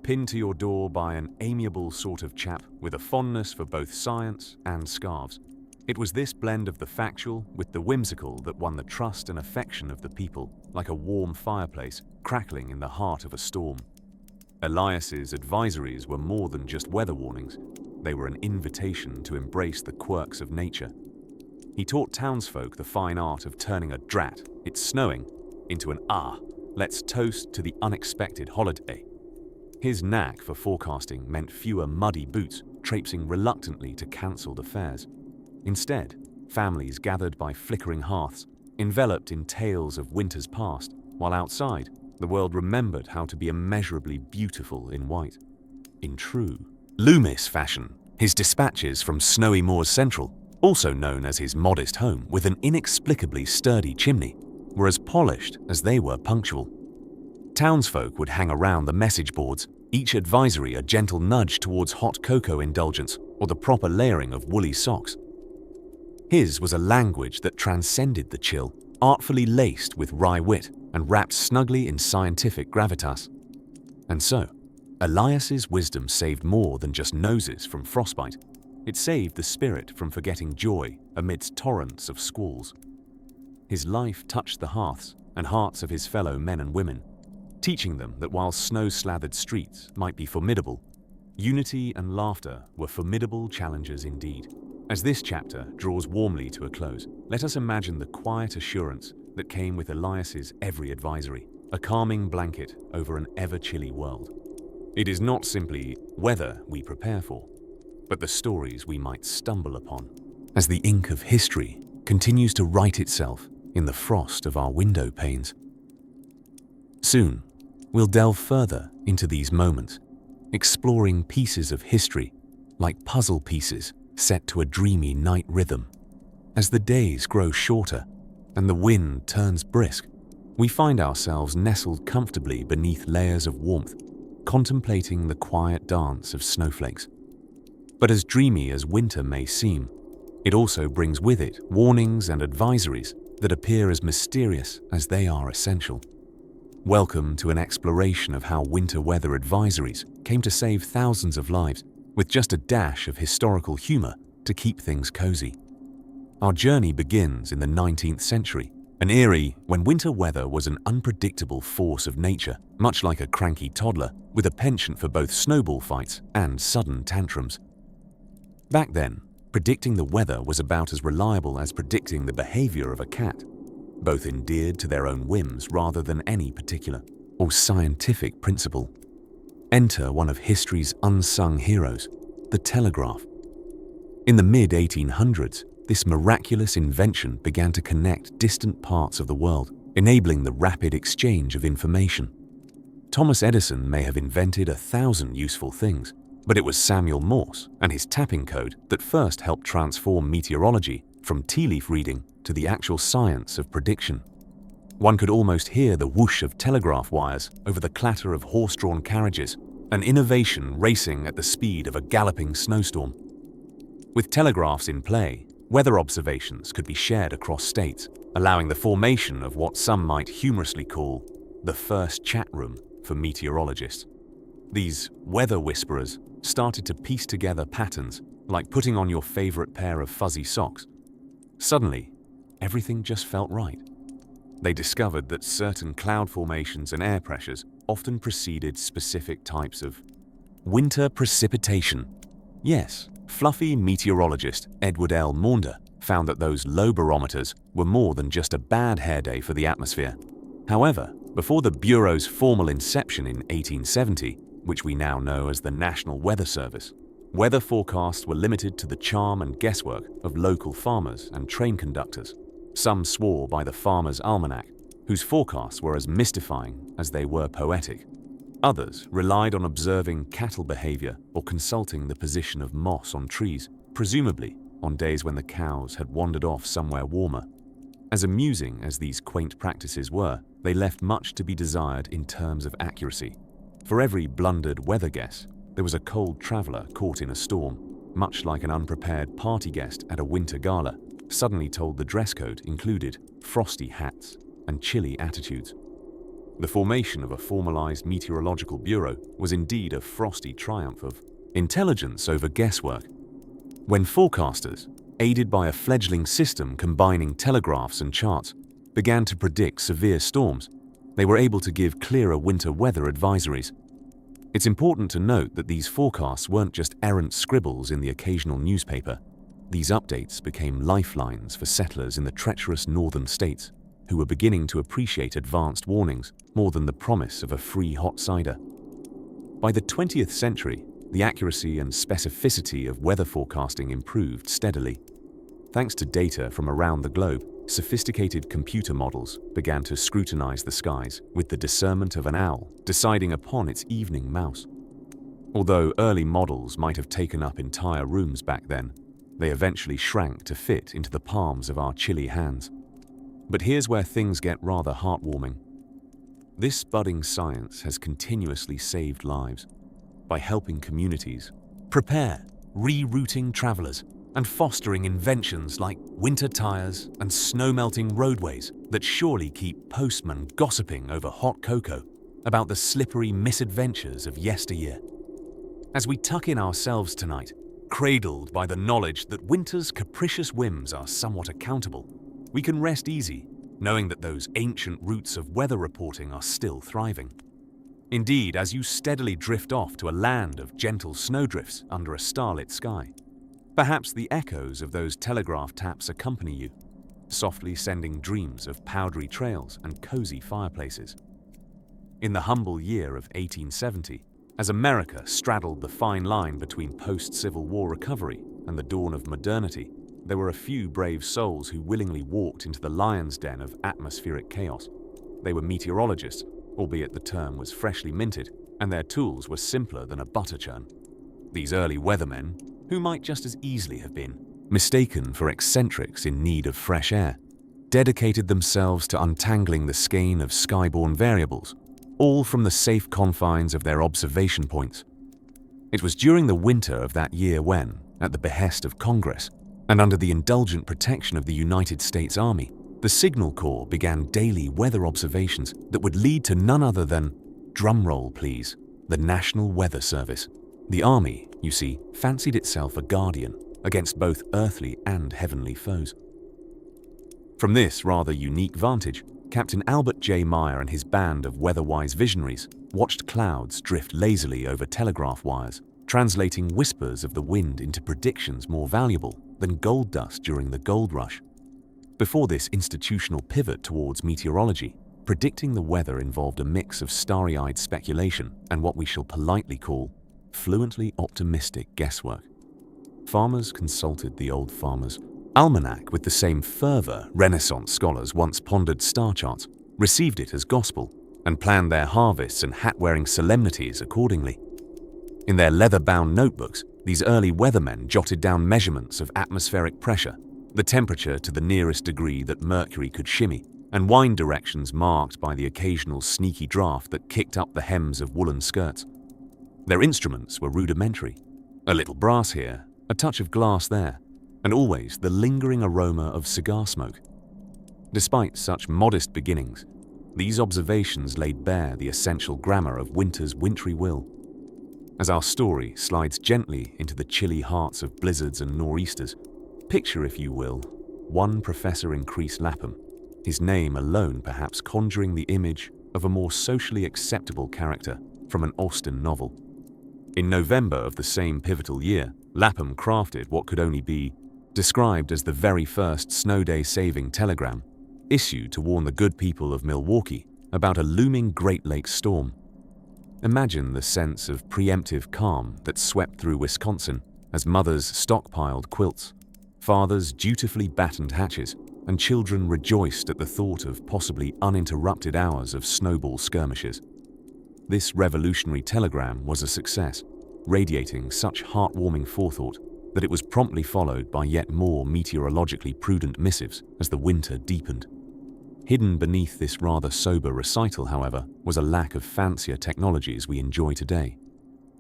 pinned to your door by an amiable sort of chap with a fondness for both science and scarves." It was this blend of the factual with the whimsical that won the trust and affection of the people, like a warm fireplace crackling in the heart of a storm. Elias's advisories were more than just weather warnings. They were an invitation to embrace the quirks of nature. He taught townsfolk the fine art of turning a "drat, it's snowing," into an let's toast to the unexpected holiday. His knack for forecasting meant fewer muddy boots traipsing reluctantly to cancelled affairs. Instead, families gathered by flickering hearths, enveloped in tales of winters past, while outside, the world remembered how to be immeasurably beautiful in white. In true Loomis fashion, his dispatches from snowy Moors Central, also known as his modest home with an inexplicably sturdy chimney, were as polished as they were punctual. Townsfolk would hang around the message boards, each advisory a gentle nudge towards hot cocoa indulgence or the proper layering of woolly socks. His was a language that transcended the chill, artfully laced with wry wit and wrapped snugly in scientific gravitas. And so, Elias's wisdom saved more than just noses from frostbite. It saved the spirit from forgetting joy amidst torrents of squalls. His life touched the hearths and hearts of his fellow men and women, teaching them that while snow-slathered streets might be formidable, unity and laughter were formidable challenges indeed. As this chapter draws warmly to a close, let us imagine the quiet assurance that came with Elias's every advisory, a calming blanket over an ever-chilly world. It is not simply weather we prepare for, but the stories we might stumble upon, as the ink of history continues to write itself in the frost of our window panes. Soon, we'll delve further into these moments, exploring pieces of history like puzzle pieces set to a dreamy night rhythm. As the days grow shorter and the wind turns brisk, we find ourselves nestled comfortably beneath layers of warmth, contemplating the quiet dance of snowflakes. But as dreamy as winter may seem, it also brings with it warnings and advisories that appear as mysterious as they are essential. Welcome to an exploration of how winter weather advisories came to save thousands of lives, with just a dash of historical humor to keep things cozy. Our journey begins in the 19th century, an era when winter weather was an unpredictable force of nature, much like a cranky toddler with a penchant for both snowball fights and sudden tantrums. Back then, predicting the weather was about as reliable as predicting the behavior of a cat, both endeared to their own whims rather than any particular or scientific principle. Enter one of history's unsung heroes, the telegraph. In the mid-1800s, this miraculous invention began to connect distant parts of the world, enabling the rapid exchange of information. Thomas Edison may have invented 1,000 useful things, but it was Samuel Morse and his tapping code that first helped transform meteorology from tea leaf reading to the actual science of prediction. One could almost hear the whoosh of telegraph wires over the clatter of horse-drawn carriages, an innovation racing at the speed of a galloping snowstorm. With telegraphs in play, weather observations could be shared across states, allowing the formation of what some might humorously call the first chat room for meteorologists. These weather whisperers started to piece together patterns, like putting on your favorite pair of fuzzy socks. Suddenly, everything just felt right. They discovered that certain cloud formations and air pressures often preceded specific types of winter precipitation. Yes, fluffy meteorologist Edward L. Maunder found that those low barometers were more than just a bad hair day for the atmosphere. However, before the Bureau's formal inception in 1870, which we now know as the National Weather Service, weather forecasts were limited to the charm and guesswork of local farmers and train conductors. Some swore by the Farmer's Almanac, whose forecasts were as mystifying as they were poetic. Others relied on observing cattle behavior or consulting the position of moss on trees, presumably on days when the cows had wandered off somewhere warmer. As amusing as these quaint practices were, they left much to be desired in terms of accuracy. For every blundered weather guess, there was a cold traveler caught in a storm, much like an unprepared party guest at a winter gala, suddenly told the dress code included frosty hats and chilly attitudes. The formation of a formalized meteorological bureau was indeed a frosty triumph of intelligence over guesswork. When forecasters, aided by a fledgling system combining telegraphs and charts, began to predict severe storms, they were able to give clearer winter weather advisories. It's important to note that these forecasts weren't just errant scribbles in the occasional newspaper. These updates became lifelines for settlers in the treacherous northern states, who were beginning to appreciate advanced warnings more than the promise of a free hot cider. By the 20th century, the accuracy and specificity of weather forecasting improved steadily. Thanks to data from around the globe, sophisticated computer models began to scrutinize the skies with the discernment of an owl deciding upon its evening mouse. Although early models might have taken up entire rooms back then, they eventually shrank to fit into the palms of our chilly hands. But here's where things get rather heartwarming. This budding science has continuously saved lives by helping communities prepare, rerouting travelers, and fostering inventions like winter tires and snow-melting roadways that surely keep postmen gossiping over hot cocoa about the slippery misadventures of yesteryear. As we tuck in ourselves tonight, cradled by the knowledge that winter's capricious whims are somewhat accountable, we can rest easy, knowing that those ancient roots of weather reporting are still thriving. Indeed, as you steadily drift off to a land of gentle snowdrifts under a starlit sky, perhaps the echoes of those telegraph taps accompany you, softly sending dreams of powdery trails and cozy fireplaces. In the humble year of 1870, as America straddled the fine line between post-Civil War recovery and the dawn of modernity, there were a few brave souls who willingly walked into the lion's den of atmospheric chaos. They were meteorologists, albeit the term was freshly minted, and their tools were simpler than a butter churn. These early weathermen, who might just as easily have been mistaken for eccentrics in need of fresh air, dedicated themselves to untangling the skein of skyborne variables, all from the safe confines of their observation points. It was during the winter of that year when, at the behest of Congress, and under the indulgent protection of the United States Army, the Signal Corps began daily weather observations that would lead to none other than, drumroll please, the National Weather Service. The Army, you see, fancied itself a guardian against both earthly and heavenly foes. From this rather unique vantage, Captain Albert J. Meyer and his band of weather-wise visionaries watched clouds drift lazily over telegraph wires, translating whispers of the wind into predictions more valuable than gold dust during the gold rush. Before this institutional pivot towards meteorology, predicting the weather involved a mix of starry-eyed speculation and what we shall politely call fluently optimistic guesswork. Farmers consulted the old farmer's almanac with the same fervor Renaissance scholars once pondered star charts, received it as gospel, and planned their harvests and hat-wearing solemnities accordingly. In their leather-bound notebooks, these early weathermen jotted down measurements of atmospheric pressure, the temperature to the nearest degree that mercury could shimmy, and wind directions marked by the occasional sneaky draft that kicked up the hems of woolen skirts. Their instruments were rudimentary, a little brass here, a touch of glass there, and always the lingering aroma of cigar smoke. Despite such modest beginnings, these observations laid bare the essential grammar of winter's wintry will. As our story slides gently into the chilly hearts of blizzards and nor'easters, picture, if you will, one Professor Increase Lapham, his name alone perhaps conjuring the image of a more socially acceptable character from an Austen novel. In November of the same pivotal year, Lapham crafted what could only be described as the very first snow day saving telegram, issued to warn the good people of Milwaukee about a looming Great Lakes storm. Imagine the sense of preemptive calm that swept through Wisconsin as mothers stockpiled quilts, fathers dutifully battened hatches, and children rejoiced at the thought of possibly uninterrupted hours of snowball skirmishes. This revolutionary telegram was a success, radiating such heartwarming forethought that it was promptly followed by yet more meteorologically prudent missives as the winter deepened. Hidden beneath this rather sober recital, however, was a lack of fancier technologies we enjoy today.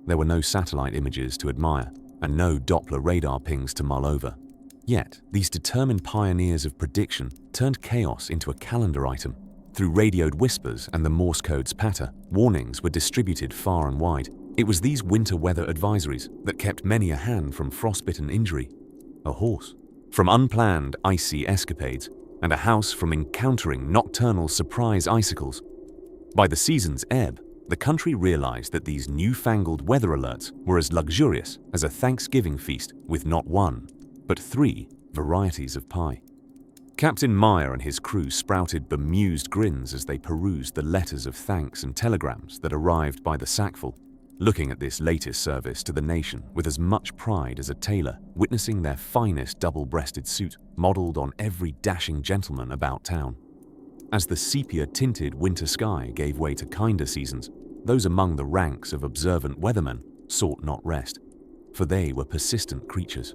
There were no satellite images to admire and no Doppler radar pings to mull over. Yet, these determined pioneers of prediction turned chaos into a calendar item. Through radioed whispers and the Morse code's patter, warnings were distributed far and wide. It was these winter weather advisories that kept many a hand from frostbitten injury, a horse from unplanned icy escapades, and a house from encountering nocturnal surprise icicles. By the season's ebb, the country realized that these newfangled weather alerts were as luxurious as a Thanksgiving feast with not one, but 3 varieties of pie. Captain Meyer and his crew sprouted bemused grins as they perused the letters of thanks and telegrams that arrived by the sackful, looking at this latest service to the nation with as much pride as a tailor witnessing their finest double-breasted suit modeled on every dashing gentleman about town. As the sepia-tinted winter sky gave way to kinder seasons, those among the ranks of observant weathermen sought not rest, for they were persistent creatures.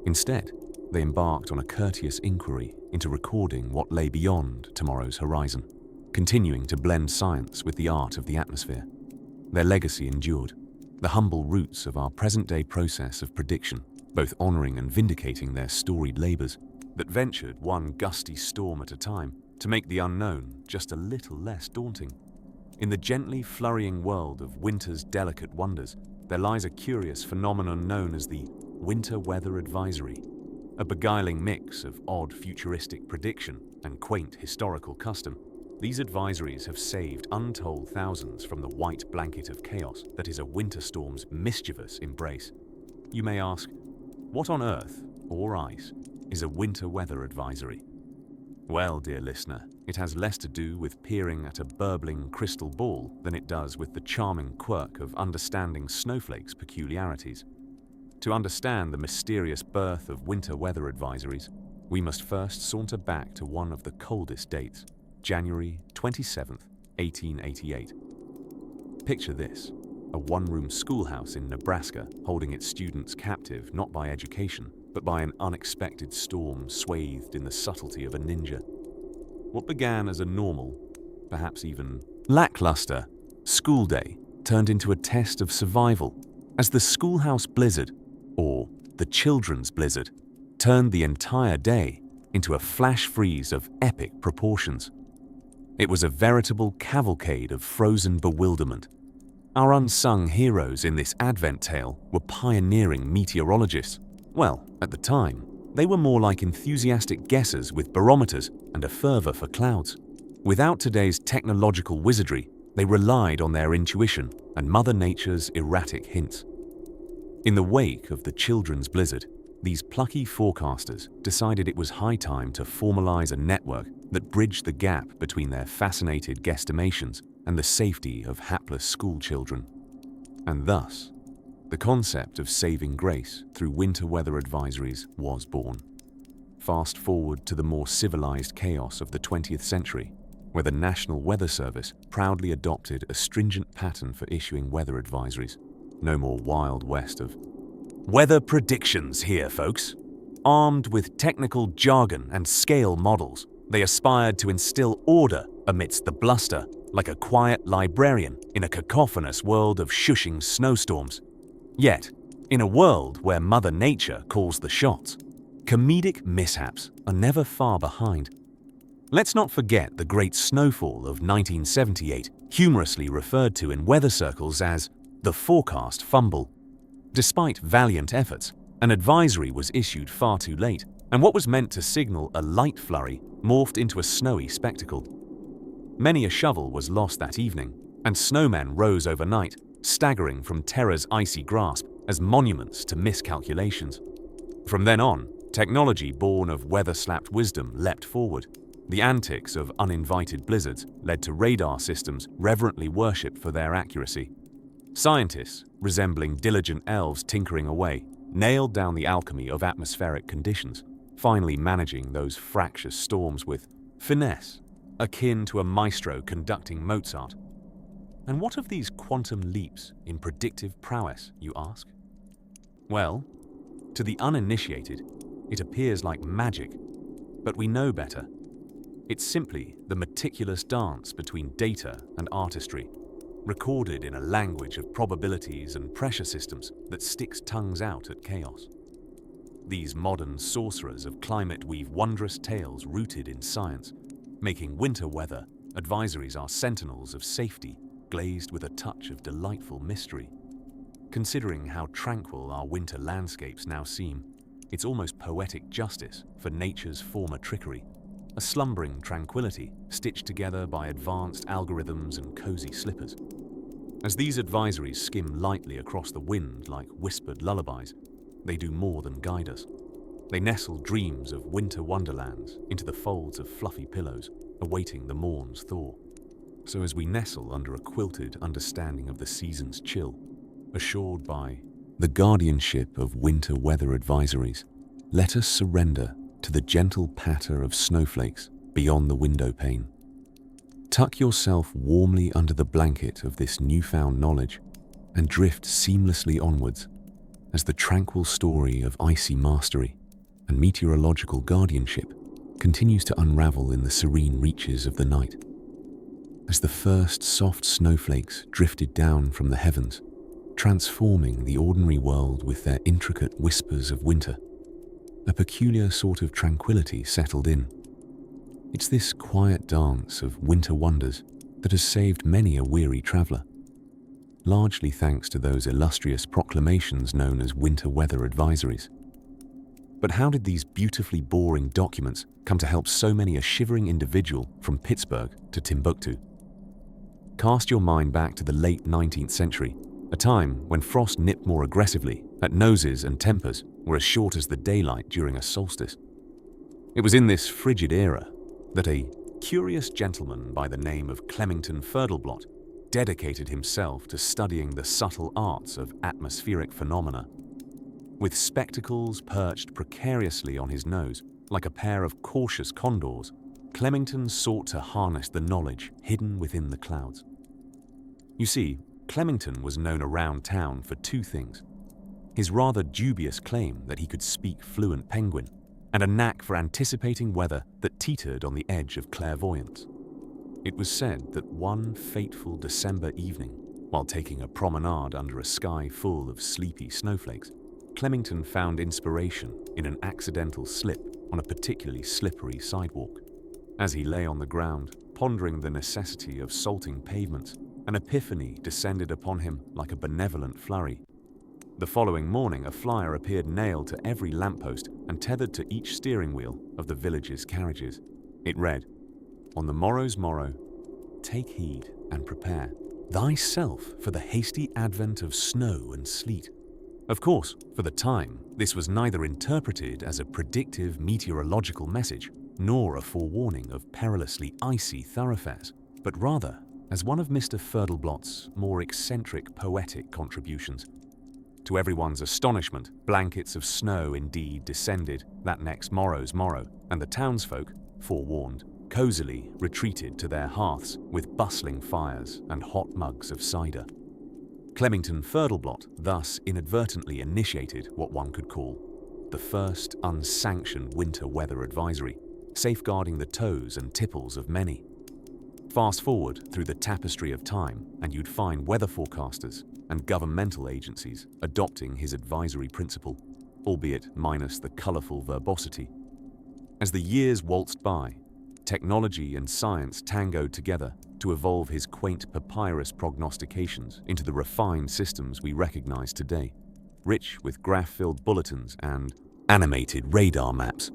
Instead, they embarked on a courteous inquiry into recording what lay beyond tomorrow's horizon, continuing to blend science with the art of the atmosphere. Their legacy endured, the humble roots of our present-day process of prediction, both honoring and vindicating their storied labors, that ventured one gusty storm at a time to make the unknown just a little less daunting. In the gently flurrying world of winter's delicate wonders, there lies a curious phenomenon known as the winter weather advisory, a beguiling mix of odd futuristic prediction and quaint historical custom. These advisories have saved untold thousands from the white blanket of chaos that is a winter storm's mischievous embrace. You may ask, what on earth, or ice, is a winter weather advisory? Well, dear listener, it has less to do with peering at a burbling crystal ball than it does with the charming quirk of understanding snowflakes' peculiarities. To understand the mysterious birth of winter weather advisories, we must first saunter back to one of the coldest dates, January 27th, 1888. Picture this, a one-room schoolhouse in Nebraska holding its students captive not by education, but by an unexpected storm swathed in the subtlety of a ninja. What began as a normal, perhaps even lackluster, school day turned into a test of survival as the schoolhouse blizzard, or the children's blizzard, turned the entire day into a flash freeze of epic proportions. It was a veritable cavalcade of frozen bewilderment. Our unsung heroes in this Advent tale were pioneering meteorologists. Well, at the time, they were more like enthusiastic guessers with barometers and a fervor for clouds. Without today's technological wizardry, they relied on their intuition and Mother Nature's erratic hints. In the wake of the children's blizzard, these plucky forecasters decided it was high time to formalize a network that bridged the gap between their fascinated guesstimations and the safety of hapless school children. And thus, the concept of saving grace through winter weather advisories was born. Fast forward to the more civilized chaos of the 20th century, where the National Weather Service proudly adopted a stringent pattern for issuing weather advisories. No more Wild West of weather predictions here, folks. Armed with technical jargon and scale models, they aspired to instill order amidst the bluster, like a quiet librarian in a cacophonous world of shushing snowstorms. Yet, in a world where Mother Nature calls the shots, comedic mishaps are never far behind. Let's not forget the great snowfall of 1978, humorously referred to in weather circles as the forecast fumble. Despite valiant efforts, an advisory was issued far too late, and what was meant to signal a light flurry morphed into a snowy spectacle. Many a shovel was lost that evening, and snowmen rose overnight, staggering from terror's icy grasp as monuments to miscalculations. From then on, technology born of weather-slapped wisdom leapt forward. The antics of uninvited blizzards led to radar systems reverently worshipped for their accuracy. Scientists, resembling diligent elves tinkering away, nailed down the alchemy of atmospheric conditions, finally managing those fractious storms with finesse, akin to a maestro conducting Mozart. And what of these quantum leaps in predictive prowess, you ask? Well, to the uninitiated, it appears like magic, but we know better. It's simply the meticulous dance between data and artistry, recorded in a language of probabilities and pressure systems that sticks tongues out at chaos. These modern sorcerers of climate weave wondrous tales rooted in science, making winter weather advisories our sentinels of safety, glazed with a touch of delightful mystery. Considering how tranquil our winter landscapes now seem, it's almost poetic justice for nature's former trickery, a slumbering tranquility stitched together by advanced algorithms and cozy slippers. As these advisories skim lightly across the wind like whispered lullabies, they do more than guide us. They nestle dreams of winter wonderlands into the folds of fluffy pillows, awaiting the morn's thaw. So as we nestle under a quilted understanding of the season's chill, assured by the guardianship of winter weather advisories, let us surrender to the gentle patter of snowflakes beyond the window pane. Tuck yourself warmly under the blanket of this newfound knowledge and drift seamlessly onwards as the tranquil story of icy mastery and meteorological guardianship continues to unravel in the serene reaches of the night. As the first soft snowflakes drifted down from the heavens, transforming the ordinary world with their intricate whispers of winter, a peculiar sort of tranquility settled in. It's this quiet dance of winter wonders that has saved many a weary traveler, largely thanks to those illustrious proclamations known as winter weather advisories. But how did these beautifully boring documents come to help so many a shivering individual from Pittsburgh to Timbuktu? Cast your mind back to the late 19th century, a time when frost nipped more aggressively at noses and tempers were as short as the daylight during a solstice. It was in this frigid era that a curious gentleman by the name of Clemington Ferdelblot dedicated himself to studying the subtle arts of atmospheric phenomena. With spectacles perched precariously on his nose, like a pair of cautious condors, Clemington sought to harness the knowledge hidden within the clouds. You see, Clemington was known around town for two things: his rather dubious claim that he could speak fluent Penguin, and a knack for anticipating weather that teetered on the edge of clairvoyance. It was said that one fateful December evening, while taking a promenade under a sky full of sleepy snowflakes, Clemington found inspiration in an accidental slip on a particularly slippery sidewalk. As he lay on the ground, pondering the necessity of salting pavements, an epiphany descended upon him like a benevolent flurry. The following morning, a flyer appeared nailed to every lamppost and tethered to each steering wheel of the village's carriages. It read, "On the morrow's morrow, take heed and prepare thyself for the hasty advent of snow and sleet." Of course, for the time, this was neither interpreted as a predictive meteorological message nor a forewarning of perilously icy thoroughfares, but rather as one of Mr. Ferdelblot's more eccentric poetic contributions. To everyone's astonishment, blankets of snow indeed descended that next morrow's morrow, and the townsfolk, forewarned, cozily retreated to their hearths with bustling fires and hot mugs of cider. Clemington Ferdelblot thus inadvertently initiated what one could call the first unsanctioned winter weather advisory, safeguarding the toes and tipples of many. Fast forward through the tapestry of time, and you'd find weather forecasters and governmental agencies adopting his advisory principle, albeit minus the colourful verbosity. As the years waltzed by, technology and science tangoed together to evolve his quaint papyrus prognostications into the refined systems we recognize today, rich with graph-filled bulletins and animated radar maps.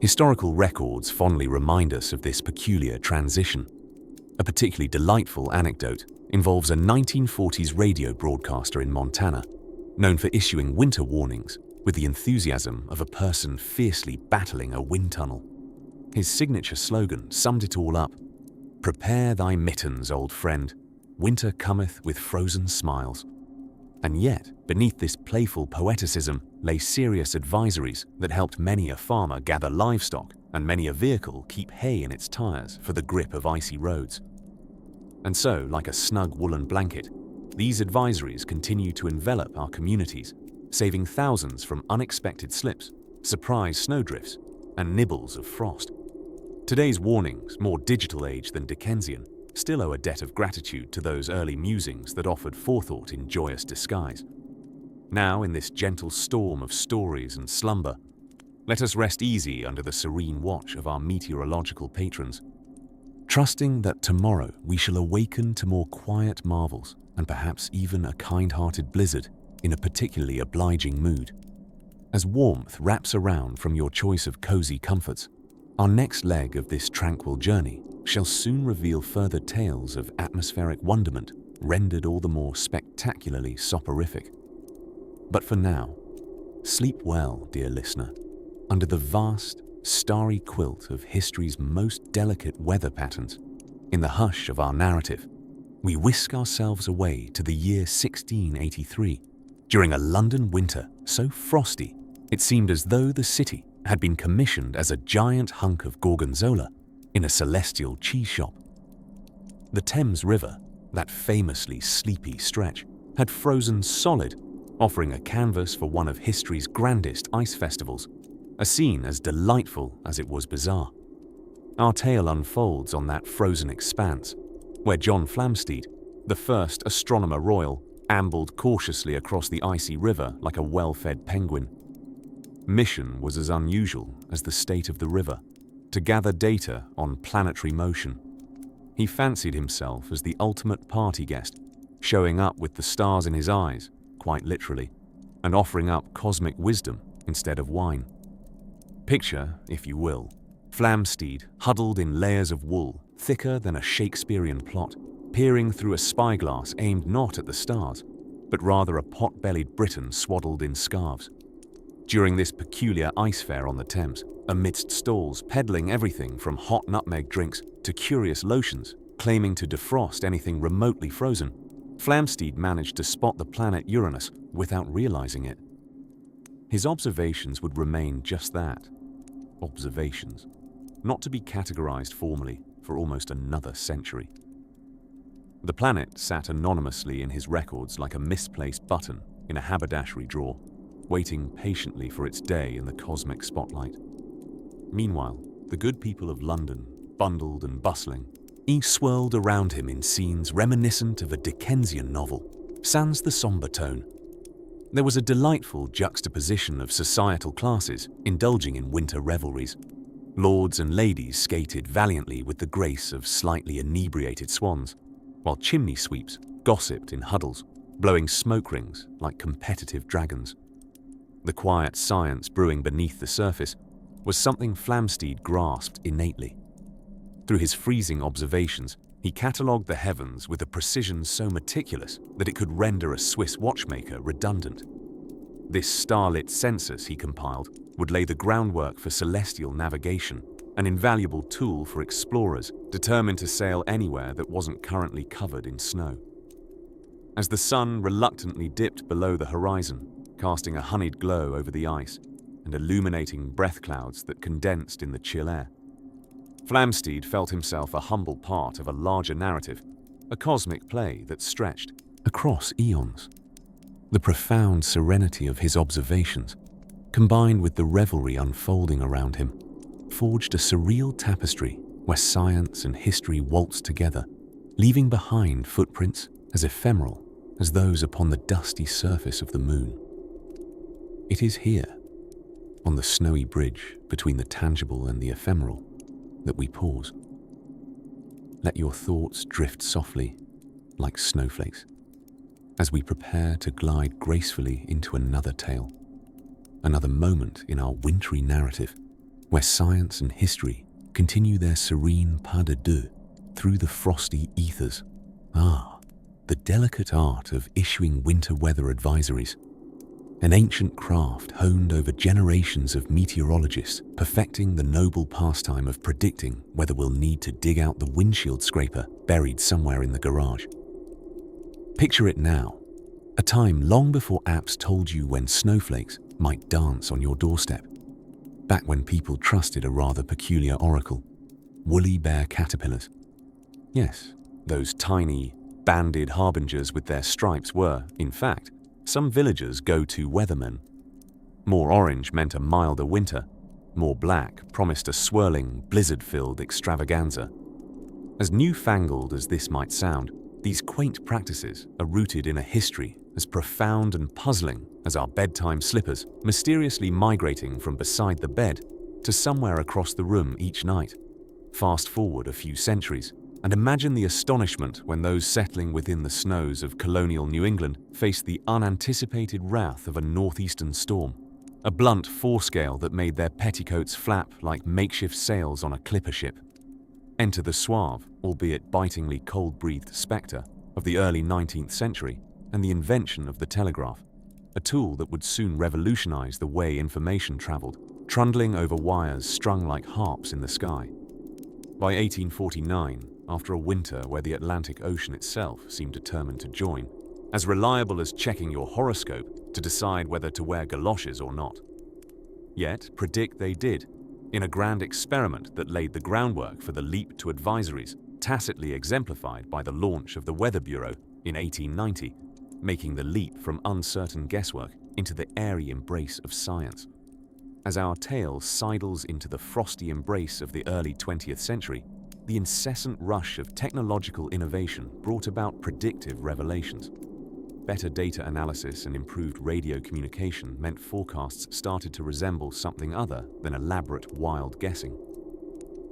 Historical records fondly remind us of this peculiar transition. A particularly delightful anecdote involves a 1940s radio broadcaster in Montana, known for issuing winter warnings with the enthusiasm of a person fiercely battling a wind tunnel. His signature slogan summed it all up: "Prepare thy mittens, old friend. Winter cometh with frozen smiles." And yet, beneath this playful poeticism lay serious advisories that helped many a farmer gather livestock and many a vehicle keep hay in its tires for the grip of icy roads. And so, like a snug woolen blanket, these advisories continue to envelop our communities, saving thousands from unexpected slips, surprise snowdrifts, and nibbles of frost. Today's warnings, more digital age than Dickensian, still owe a debt of gratitude to those early musings that offered forethought in joyous disguise. Now, in this gentle storm of stories and slumber, let us rest easy under the serene watch of our meteorological patrons, trusting that tomorrow we shall awaken to more quiet marvels and perhaps even a kind-hearted blizzard in a particularly obliging mood. As warmth wraps around from your choice of cozy comforts, our next leg of this tranquil journey shall soon reveal further tales of atmospheric wonderment rendered all the more spectacularly soporific. But for now, sleep well, dear listener, under the vast, starry quilt of history's most delicate weather patterns. In the hush of our narrative, we whisk ourselves away to the year 1683, during a London winter so frosty it seemed as though the city had been commissioned as a giant hunk of gorgonzola in a celestial cheese shop. The Thames River, that famously sleepy stretch, had frozen solid, offering a canvas for one of history's grandest ice festivals, a scene as delightful as it was bizarre. Our tale unfolds on that frozen expanse, where John Flamsteed, the first astronomer royal, ambled cautiously across the icy river like a well-fed penguin. Mission was as unusual as the state of the river, to gather data on planetary motion. He fancied himself as the ultimate party guest, showing up with the stars in his eyes, quite literally, and offering up cosmic wisdom instead of wine. Picture, if you will, Flamsteed huddled in layers of wool, thicker than a Shakespearean plot, peering through a spyglass aimed not at the stars, but rather a pot-bellied Briton swaddled in scarves. During this peculiar ice fair on the Thames, amidst stalls peddling everything from hot nutmeg drinks to curious lotions, claiming to defrost anything remotely frozen, Flamsteed managed to spot the planet Uranus without realizing it. His observations would remain just that, observations, not to be categorized formally for almost another century. The planet sat anonymously in his records like a misplaced button in a haberdashery drawer, waiting patiently for its day in the cosmic spotlight. Meanwhile, the good people of London, bundled and bustling, each swirled around him in scenes reminiscent of a Dickensian novel, sans the somber tone. There was a delightful juxtaposition of societal classes indulging in winter revelries. Lords and ladies skated valiantly with the grace of slightly inebriated swans, while chimney sweeps gossiped in huddles, blowing smoke rings like competitive dragons. The quiet science brewing beneath the surface was something Flamsteed grasped innately. Through his freezing observations, he catalogued the heavens with a precision so meticulous that it could render a Swiss watchmaker redundant. This starlit census he compiled would lay the groundwork for celestial navigation, an invaluable tool for explorers determined to sail anywhere that wasn't currently covered in snow. As the sun reluctantly dipped below the horizon, casting a honeyed glow over the ice and illuminating breath clouds that condensed in the chill air, Flamsteed felt himself a humble part of a larger narrative, a cosmic play that stretched across eons. The profound serenity of his observations, combined with the revelry unfolding around him, forged a surreal tapestry where science and history waltzed together, leaving behind footprints as ephemeral as those upon the dusty surface of the moon. It is here, on the snowy bridge between the tangible and the ephemeral, that we pause. let your thoughts drift softly, like snowflakes, as we prepare to glide gracefully into another tale, another moment in our wintry narrative, where science and history continue their serene pas de deux through the frosty ethers. Ah, the delicate art of issuing winter weather advisories, an ancient craft honed over generations of meteorologists perfecting the noble pastime of predicting whether we'll need to dig out the windshield scraper buried somewhere in the garage. Picture it now, a time long before apps told you when snowflakes might dance on your doorstep, back when people trusted a rather peculiar oracle, woolly bear caterpillars. Yes, those tiny, banded harbingers with their stripes were, in fact, some villagers' go-to weathermen. More orange meant a milder winter, more black promised a swirling, blizzard-filled extravaganza. As newfangled as this might sound, these quaint practices are rooted in a history as profound and puzzling as our bedtime slippers mysteriously migrating from beside the bed to somewhere across the room each night. Fast forward a few centuries, and imagine the astonishment when those settling within the snows of colonial New England faced the unanticipated wrath of a northeastern storm, a blunt forescale that made their petticoats flap like makeshift sails on a clipper ship. Enter the suave, albeit bitingly cold-breathed spectre of the early 19th century and the invention of the telegraph, a tool that would soon revolutionize the way information traveled, trundling over wires strung like harps in the sky. By 1849, after a winter where the Atlantic Ocean itself seemed determined to join, as reliable as checking your horoscope to decide whether to wear galoshes or not. Yet, predict they did, in a grand experiment that laid the groundwork for the leap to advisories, tacitly exemplified by the launch of the Weather Bureau in 1890, making the leap from uncertain guesswork into the airy embrace of science. As our tale sidles into the frosty embrace of the early 20th century, the incessant rush of technological innovation brought about predictive revelations. Better data analysis and improved radio communication meant forecasts started to resemble something other than elaborate wild guessing.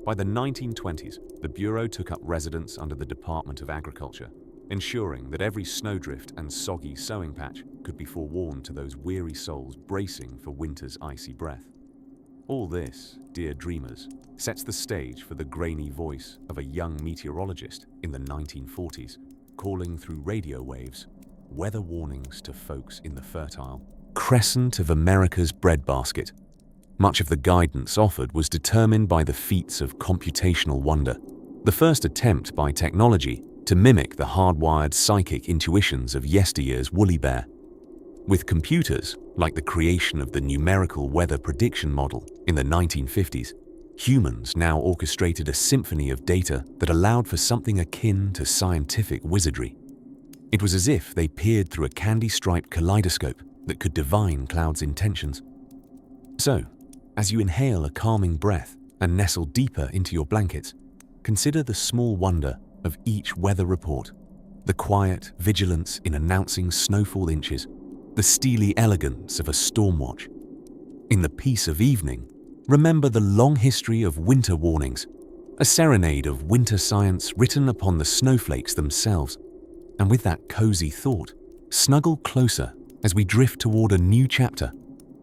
By the 1920s, the Bureau took up residence under the Department of Agriculture, ensuring that every snowdrift and soggy sowing patch could be forewarned to those weary souls bracing for winter's icy breath. All this, dear dreamers, sets the stage for the grainy voice of a young meteorologist in the 1940s, calling through radio waves weather warnings to folks in the fertile crescent of America's breadbasket. Much of the guidance offered was determined by the feats of computational wonder, the first attempt by technology to mimic the hardwired psychic intuitions of yesteryear's woolly bear. With computers, like the creation of the numerical weather prediction model in the 1950s, humans now orchestrated a symphony of data that allowed for something akin to scientific wizardry. It was as if they peered through a candy-striped kaleidoscope that could divine clouds' intentions. So, as you inhale a calming breath and nestle deeper into your blankets, consider the small wonder of each weather report, the quiet vigilance in announcing snowfall inches, the steely elegance of a storm watch. In the peace of evening, remember the long history of winter warnings, a serenade of winter science written upon the snowflakes themselves. And with that cozy thought, snuggle closer as we drift toward a new chapter,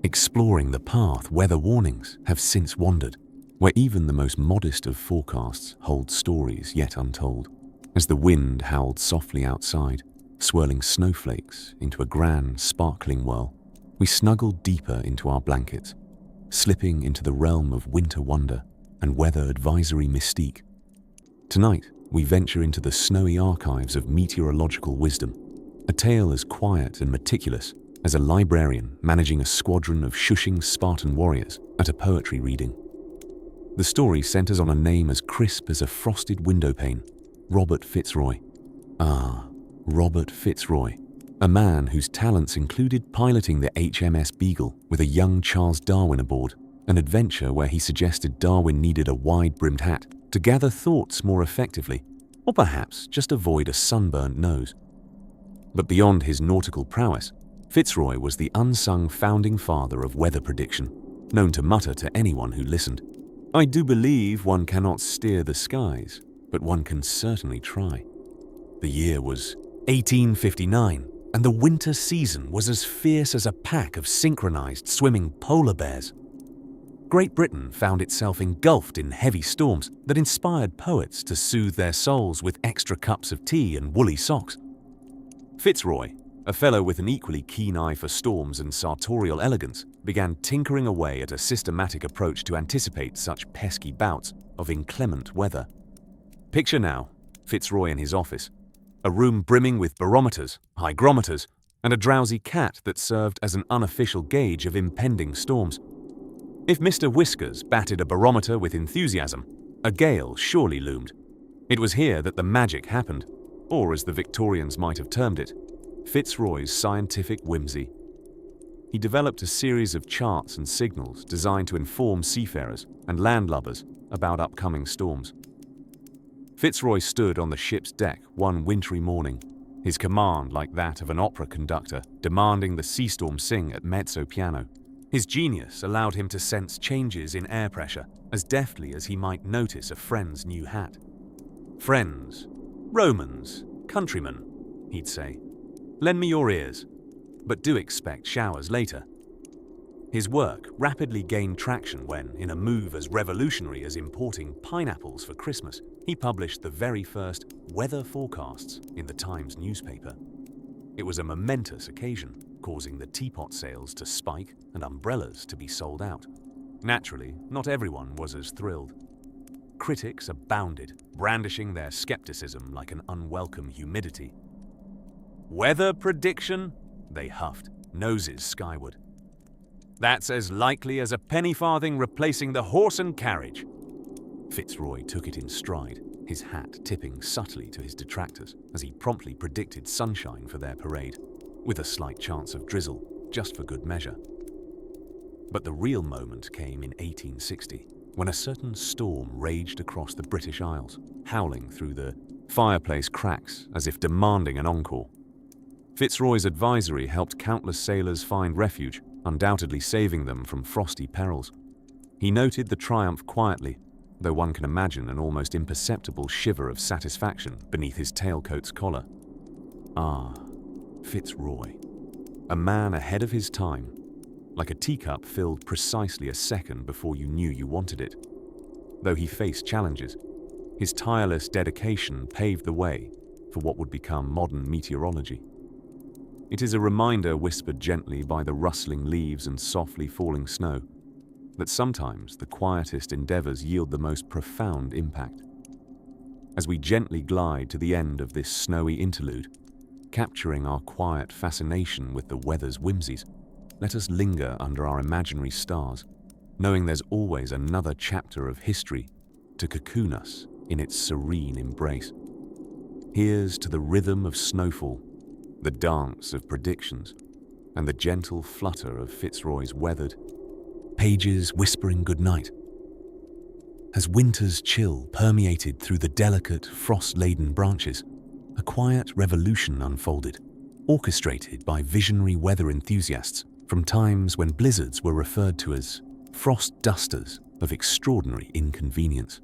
exploring the path weather warnings have since wandered, where even the most modest of forecasts hold stories yet untold. As the wind howled softly outside, swirling snowflakes into a grand, sparkling whirl, we snuggled deeper into our blankets, slipping into the realm of winter wonder and weather advisory mystique. Tonight, we venture into the snowy archives of meteorological wisdom, a tale as quiet and meticulous as a librarian managing a squadron of shushing Spartan warriors at a poetry reading. The story centers on a name as crisp as a frosted windowpane, Robert Fitzroy. Ah, Robert Fitzroy, a man whose talents included piloting the HMS Beagle with a young Charles Darwin aboard, an adventure where he suggested Darwin needed a wide-brimmed hat to gather thoughts more effectively, or perhaps just avoid a sunburnt nose. But beyond his nautical prowess, Fitzroy was the unsung founding father of weather prediction, known to mutter to anyone who listened, "I do believe one cannot steer the skies, but one can certainly try. The year was 1859, and the winter season was as fierce as a pack of synchronized swimming polar bears. Great Britain found itself engulfed in heavy storms that inspired poets to soothe their souls with extra cups of tea and woolly socks. Fitzroy, a fellow with an equally keen eye for storms and sartorial elegance, began tinkering away at a systematic approach to anticipate such pesky bouts of inclement weather. Picture now Fitzroy in his office, a room brimming with barometers, hygrometers, and a drowsy cat that served as an unofficial gauge of impending storms. If Mr. Whiskers batted a barometer with enthusiasm, a gale surely loomed. It was here that the magic happened, or as the Victorians might have termed it, Fitzroy's scientific whimsy. He developed a series of charts and signals designed to inform seafarers and landlubbers about upcoming storms. Fitzroy stood on the ship's deck one wintry morning, his command like that of an opera conductor demanding the sea storm sing at mezzo piano. His genius allowed him to sense changes in air pressure as deftly as he might notice a friend's new hat. "Friends, Romans, countrymen," he'd say, "lend me your ears, but do expect showers later." His work rapidly gained traction when, in a move as revolutionary as importing pineapples for Christmas, he published the very first weather forecasts in the Times newspaper. It was a momentous occasion, causing the teapot sales to spike and umbrellas to be sold out. Naturally, not everyone was as thrilled. Critics abounded, brandishing their skepticism like an unwelcome humidity. "Weather prediction?" they huffed, noses skyward. "That's as likely as a penny farthing replacing the horse and carriage." Fitzroy took it in stride, his hat tipping subtly to his detractors as he promptly predicted sunshine for their parade, with a slight chance of drizzle, just for good measure. But the real moment came in 1860, when a certain storm raged across the British Isles, howling through the fireplace cracks as if demanding an encore. Fitzroy's advisory helped countless sailors find refuge, undoubtedly saving them from frosty perils. He noted the triumph quietly, though one can imagine an almost imperceptible shiver of satisfaction beneath his tailcoat's collar. Ah, Fitzroy, a man ahead of his time, like a teacup filled precisely a second before you knew you wanted it. Though he faced challenges, his tireless dedication paved the way for what would become modern meteorology. It is a reminder whispered gently by the rustling leaves and softly falling snow that sometimes the quietest endeavors yield the most profound impact. As we gently glide to the end of this snowy interlude, capturing our quiet fascination with the weather's whimsies, let us linger under our imaginary stars, knowing there's always another chapter of history to cocoon us in its serene embrace. Here's to the rhythm of snowfall, the dance of predictions, and the gentle flutter of Fitzroy's weathered pages whispering goodnight. As winter's chill permeated through the delicate, frost-laden branches, a quiet revolution unfolded, orchestrated by visionary weather enthusiasts from times when blizzards were referred to as frost dusters of extraordinary inconvenience.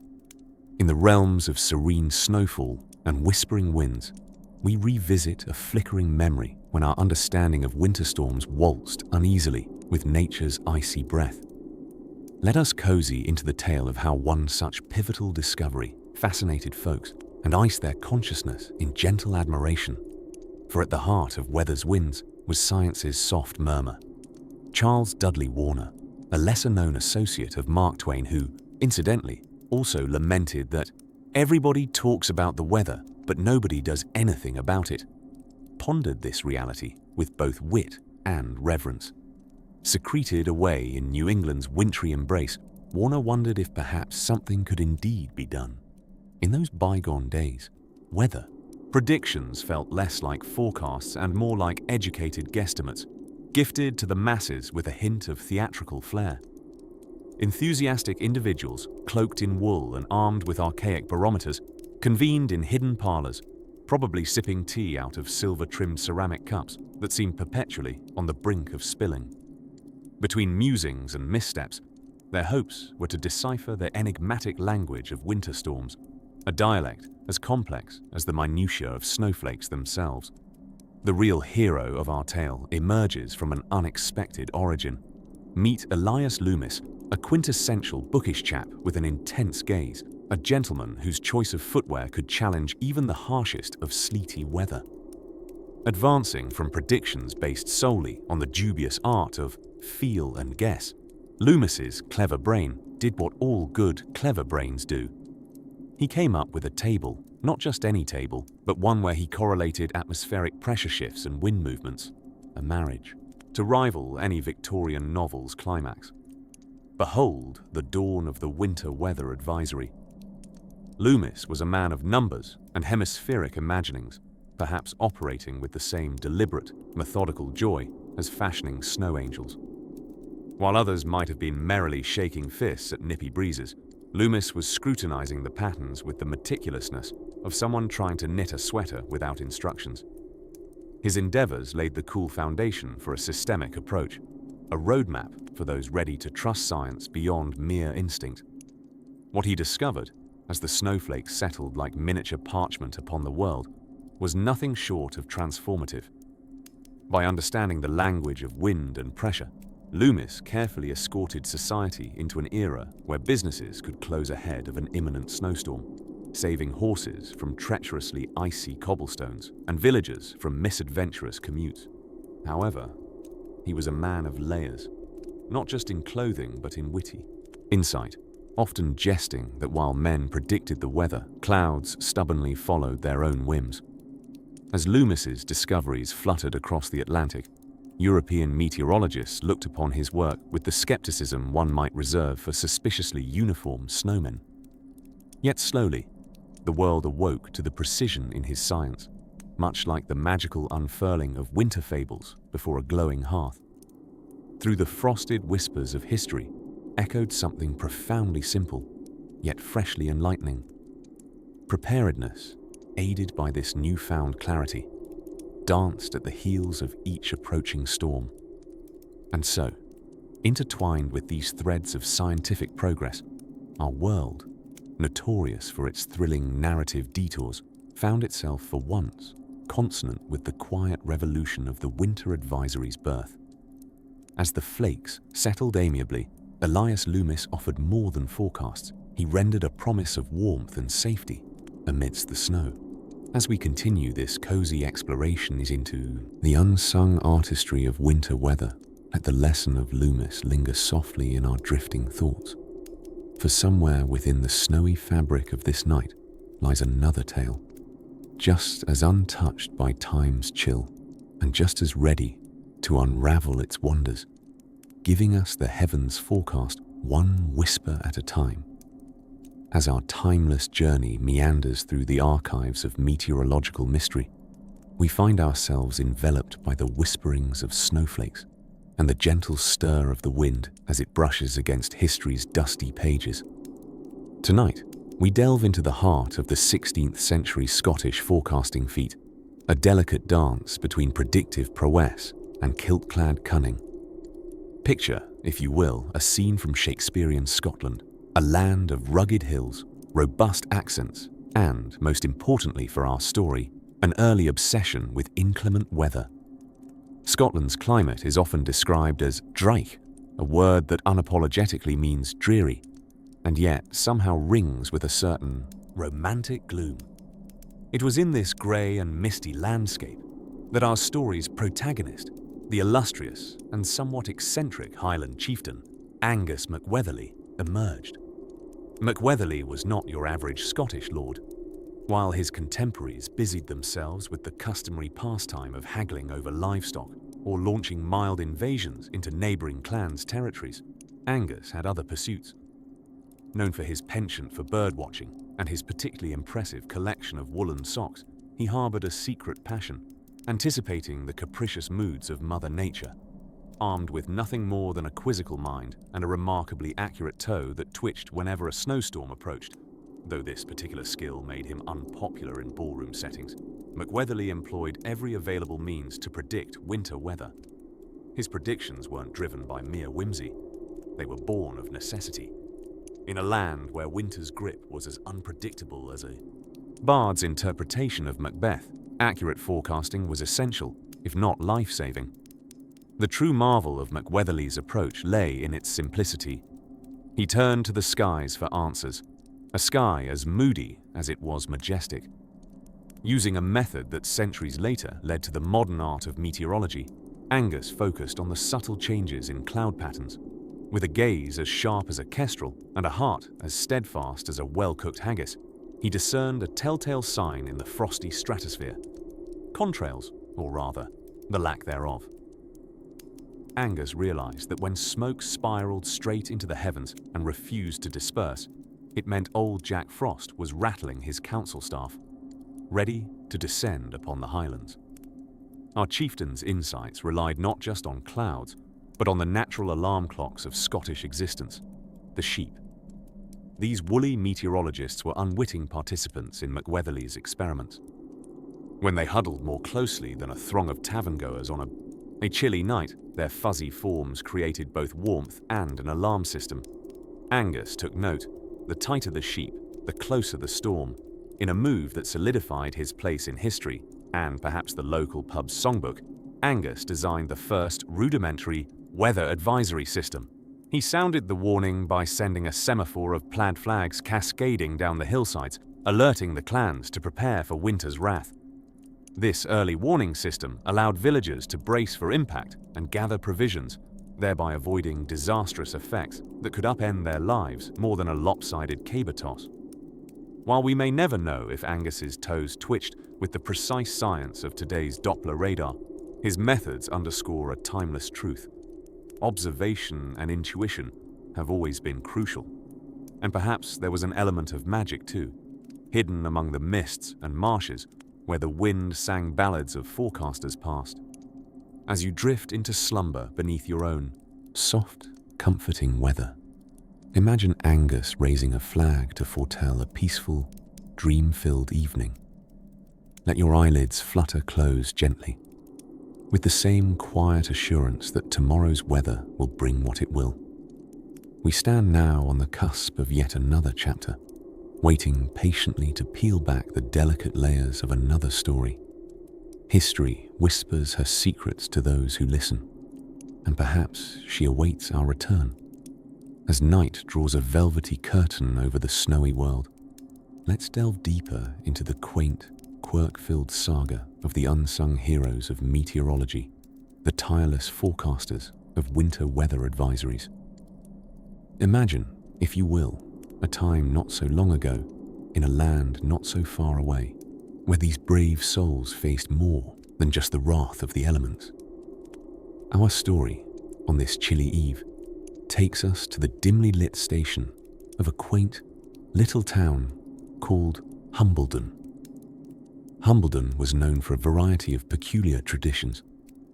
In the realms of serene snowfall and whispering winds, we revisit a flickering memory when our understanding of winter storms waltzed uneasily with nature's icy breath. Let us cozy into the tale of how one such pivotal discovery fascinated folks and iced their consciousness in gentle admiration. For at the heart of weather's winds was science's soft murmur. Charles Dudley Warner, a lesser-known associate of Mark Twain who, incidentally, also lamented that everybody talks about the weather, but nobody does anything about it, pondered this reality with both wit and reverence. Secreted away in New England's wintry embrace, Warner wondered if perhaps something could indeed be done. In those bygone days, weather predictions felt less like forecasts and more like educated guesstimates, gifted to the masses with a hint of theatrical flair. Enthusiastic individuals, cloaked in wool and armed with archaic barometers, convened in hidden parlors, probably sipping tea out of silver-trimmed ceramic cups that seemed perpetually on the brink of spilling. Between musings and missteps, their hopes were to decipher the enigmatic language of winter storms, a dialect as complex as the minutiae of snowflakes themselves. The real hero of our tale emerges from an unexpected origin. Meet Elias Loomis, a quintessential bookish chap with an intense gaze, a gentleman whose choice of footwear could challenge even the harshest of sleety weather. Advancing from predictions based solely on the dubious art of feel and guess, Loomis's clever brain did what all good, clever brains do. He came up with a table, not just any table, but one where he correlated atmospheric pressure shifts and wind movements, a marriage, to rival any Victorian novel's climax. Behold the dawn of the winter weather advisory. Loomis was a man of numbers and hemispheric imaginings, perhaps operating with the same deliberate, methodical joy as fashioning snow angels. While others might have been merrily shaking fists at nippy breezes, Loomis was scrutinizing the patterns with the meticulousness of someone trying to knit a sweater without instructions. His endeavors laid the cool foundation for a systemic approach, a roadmap for those ready to trust science beyond mere instinct. What he discovered, as the snowflakes settled like miniature parchment upon the world, was nothing short of transformative. By understanding the language of wind and pressure, Loomis carefully escorted society into an era where businesses could close ahead of an imminent snowstorm, saving horses from treacherously icy cobblestones and villagers from misadventurous commutes. However, he was a man of layers, not just in clothing but in witty insight, often jesting that while men predicted the weather, clouds stubbornly followed their own whims. As Loomis's discoveries fluttered across the Atlantic, European meteorologists looked upon his work with the skepticism one might reserve for suspiciously uniform snowmen. Yet slowly, the world awoke to the precision in his science, much like the magical unfurling of winter fables before a glowing hearth. Through the frosted whispers of history echoed something profoundly simple, yet freshly enlightening. Preparedness, aided by this newfound clarity, danced at the heels of each approaching storm. And so, intertwined with these threads of scientific progress, our world, notorious for its thrilling narrative detours, found itself for once consonant with the quiet revolution of the winter advisory's birth. As the flakes settled amiably, Elias Loomis offered more than forecasts. He rendered a promise of warmth and safety amidst the snow. As we continue this cozy exploration into the unsung artistry of winter weather, let the lesson of Loomis linger softly in our drifting thoughts. For somewhere within the snowy fabric of this night lies another tale, just as untouched by time's chill, and just as ready to unravel its wonders, giving us the heavens forecast one whisper at a time. As our timeless journey meanders through the archives of meteorological mystery, we find ourselves enveloped by the whisperings of snowflakes and the gentle stir of the wind as it brushes against history's dusty pages. Tonight, we delve into the heart of the 16th century Scottish forecasting feat, a delicate dance between predictive prowess and kilt-clad cunning. Picture, if you will, a scene from Shakespearean Scotland, a land of rugged hills, robust accents, and, most importantly for our story, an early obsession with inclement weather. Scotland's climate is often described as dreich, a word that unapologetically means dreary, and yet somehow rings with a certain romantic gloom. It was in this grey and misty landscape that our story's protagonist, the illustrious and somewhat eccentric Highland chieftain, Angus MacWetherly, emerged. MacWetherly was not your average Scottish lord. While his contemporaries busied themselves with the customary pastime of haggling over livestock or launching mild invasions into neighbouring clans' territories, Angus had other pursuits. Known for his penchant for birdwatching and his particularly impressive collection of woolen socks, he harboured a secret passion, anticipating the capricious moods of Mother Nature. Armed with nothing more than a quizzical mind and a remarkably accurate toe that twitched whenever a snowstorm approached, though this particular skill made him unpopular in ballroom settings, MacWetherly employed every available means to predict winter weather. His predictions weren't driven by mere whimsy, they were born of necessity. in a land where winter's grip was as unpredictable as a bard's interpretation of Macbeth. Accurate forecasting was essential, if not life-saving. The true marvel of Macweatherly's approach lay in its simplicity. He turned to the skies for answers, a sky as moody as it was majestic. Using a method that centuries later led to the modern art of meteorology, Angus focused on the subtle changes in cloud patterns. With a gaze as sharp as a kestrel and a heart as steadfast as a well-cooked haggis, he discerned a telltale sign in the frosty stratosphere. Contrails, or rather, the lack thereof. Angus realized that when smoke spiraled straight into the heavens and refused to disperse, it meant old Jack Frost was rattling his council staff, ready to descend upon the Highlands. Our chieftain's insights relied not just on clouds, but on the natural alarm clocks of Scottish existence, the sheep. These woolly meteorologists were unwitting participants in Macweatherly's experiments. When they huddled more closely than a throng of tavern-goers on a chilly night, their fuzzy forms created both warmth and an alarm system. Angus took note: the tighter the sheep, the closer the storm. In a move that solidified his place in history, and perhaps the local pub's songbook, Angus designed the first rudimentary weather advisory system. He sounded the warning by sending a semaphore of plaid flags cascading down the hillsides, alerting the clans to prepare for winter's wrath. This early warning system allowed villagers to brace for impact and gather provisions, thereby avoiding disastrous effects that could upend their lives more than a lopsided caber toss. While we may never know if Angus's toes twitched with the precise science of today's Doppler radar, his methods underscore a timeless truth. Observation and intuition have always been crucial. And perhaps there was an element of magic too, hidden among the mists and marshes where the wind sang ballads of forecasters past. As you drift into slumber beneath your own soft, comforting weather, imagine Angus raising a flag to foretell a peaceful, dream-filled evening. Let your eyelids flutter close gently, with the same quiet assurance that tomorrow's weather will bring what it will. We stand now on the cusp of yet another chapter, waiting patiently to peel back the delicate layers of another story. History whispers her secrets to those who listen, and perhaps she awaits our return. As night draws a velvety curtain over the snowy world, let's delve deeper into the quaint, quirk-filled saga of the unsung heroes of meteorology, the tireless forecasters of winter weather advisories. Imagine, if you will, a time not so long ago, in a land not so far away, where these brave souls faced more than just the wrath of the elements. Our story, on this chilly eve, takes us to the dimly lit station of a quaint little town called Humbledon. Humbledon was known for a variety of peculiar traditions,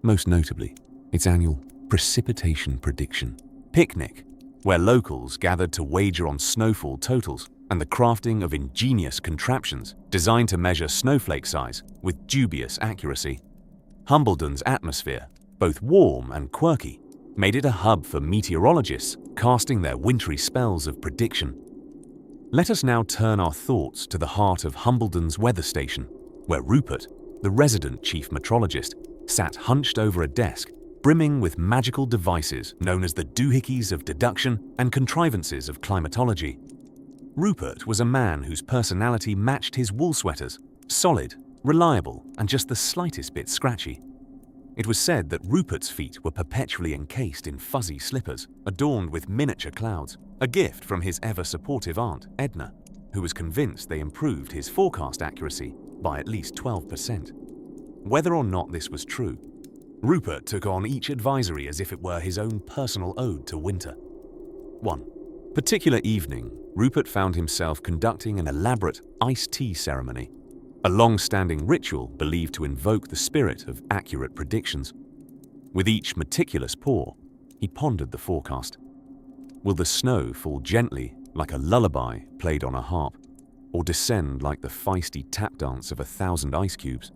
most notably its annual precipitation prediction picnic, where locals gathered to wager on snowfall totals and the crafting of ingenious contraptions designed to measure snowflake size with dubious accuracy. Humbledon's atmosphere, both warm and quirky, made it a hub for meteorologists casting their wintry spells of prediction. Let us now turn our thoughts to the heart of Humbledon's weather station, where Rupert, the resident chief meteorologist, sat hunched over a desk brimming with magical devices known as the doohickeys of deduction and contrivances of climatology. Rupert was a man whose personality matched his wool sweaters, solid, reliable, and just the slightest bit scratchy. It was said that Rupert's feet were perpetually encased in fuzzy slippers, adorned with miniature clouds, a gift from his ever-supportive aunt, Edna, who was convinced they improved his forecast accuracy by at least 12%. Whether or not this was true, Rupert took on each advisory as if it were his own personal ode to winter. One particular evening, Rupert found himself conducting an elaborate iced tea ceremony, a long-standing ritual believed to invoke the spirit of accurate predictions. With each meticulous pour, he pondered the forecast. Will the snow fall gently like a lullaby played on a harp, or descend like the feisty tap dance of 1,000 ice cubes?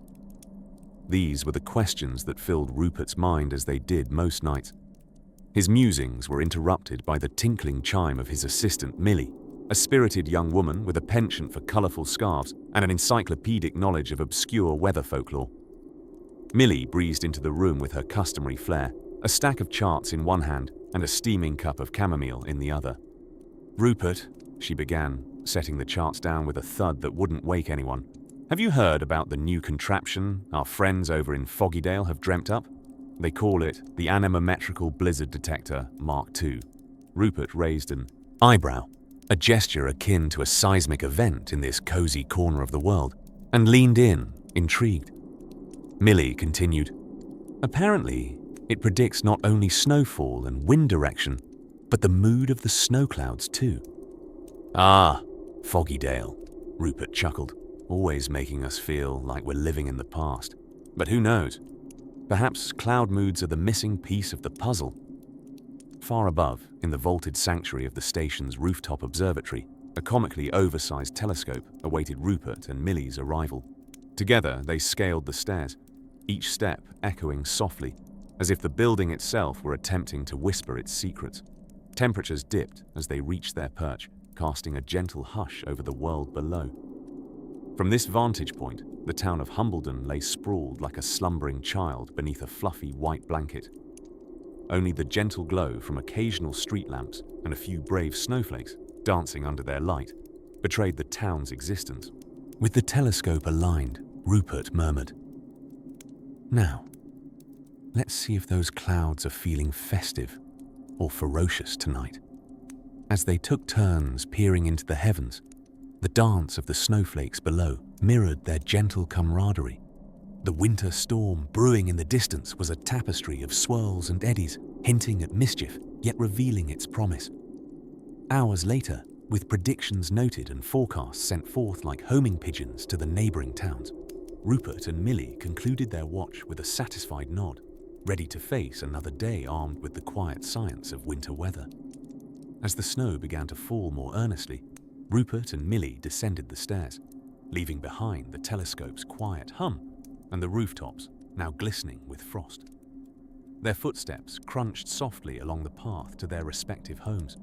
These were the questions that filled Rupert's mind as they did most nights. His musings were interrupted by the tinkling chime of his assistant Millie, a spirited young woman with a penchant for colourful scarves and an encyclopedic knowledge of obscure weather folklore. Millie breezed into the room with her customary flair, a stack of charts in one hand and a steaming cup of chamomile in the other. "Rupert," she began, setting the charts down with a thud that wouldn't wake anyone, "have you heard about the new contraption our friends over in Foggydale have dreamt up? They call it the Anemometrical Blizzard Detector Mark II. Rupert raised an eyebrow, a gesture akin to a seismic event in this cozy corner of the world, and leaned in, intrigued. Millie continued, "Apparently, it predicts not only snowfall and wind direction, but the mood of the snow clouds too." "Ah, Foggydale," Rupert chuckled, always making us feel like we're living in the past. But who knows? Perhaps cloud moods are the missing piece of the puzzle. Far above, in the vaulted sanctuary of the station's rooftop observatory, a comically oversized telescope awaited Rupert and Millie's arrival. Together, they scaled the stairs, each step echoing softly, as if the building itself were attempting to whisper its secrets. Temperatures dipped as they reached their perch, casting a gentle hush over the world below. From this vantage point, the town of Humbledon lay sprawled like a slumbering child beneath a fluffy white blanket. Only the gentle glow from occasional street lamps and a few brave snowflakes dancing under their light betrayed the town's existence. With the telescope aligned, Rupert murmured, "Now, let's see if those clouds are feeling festive or ferocious tonight." As they took turns peering into the heavens, the dance of the snowflakes below mirrored their gentle camaraderie. The winter storm brewing in the distance was a tapestry of swirls and eddies, hinting at mischief, yet revealing its promise. Hours later, with predictions noted and forecasts sent forth like homing pigeons to the neighbouring towns, Rupert and Millie concluded their watch with a satisfied nod, ready to face another day armed with the quiet science of winter weather. As the snow began to fall more earnestly, Rupert and Millie descended the stairs, leaving behind the telescope's quiet hum and the rooftops now glistening with frost. Their footsteps crunched softly along the path to their respective homes,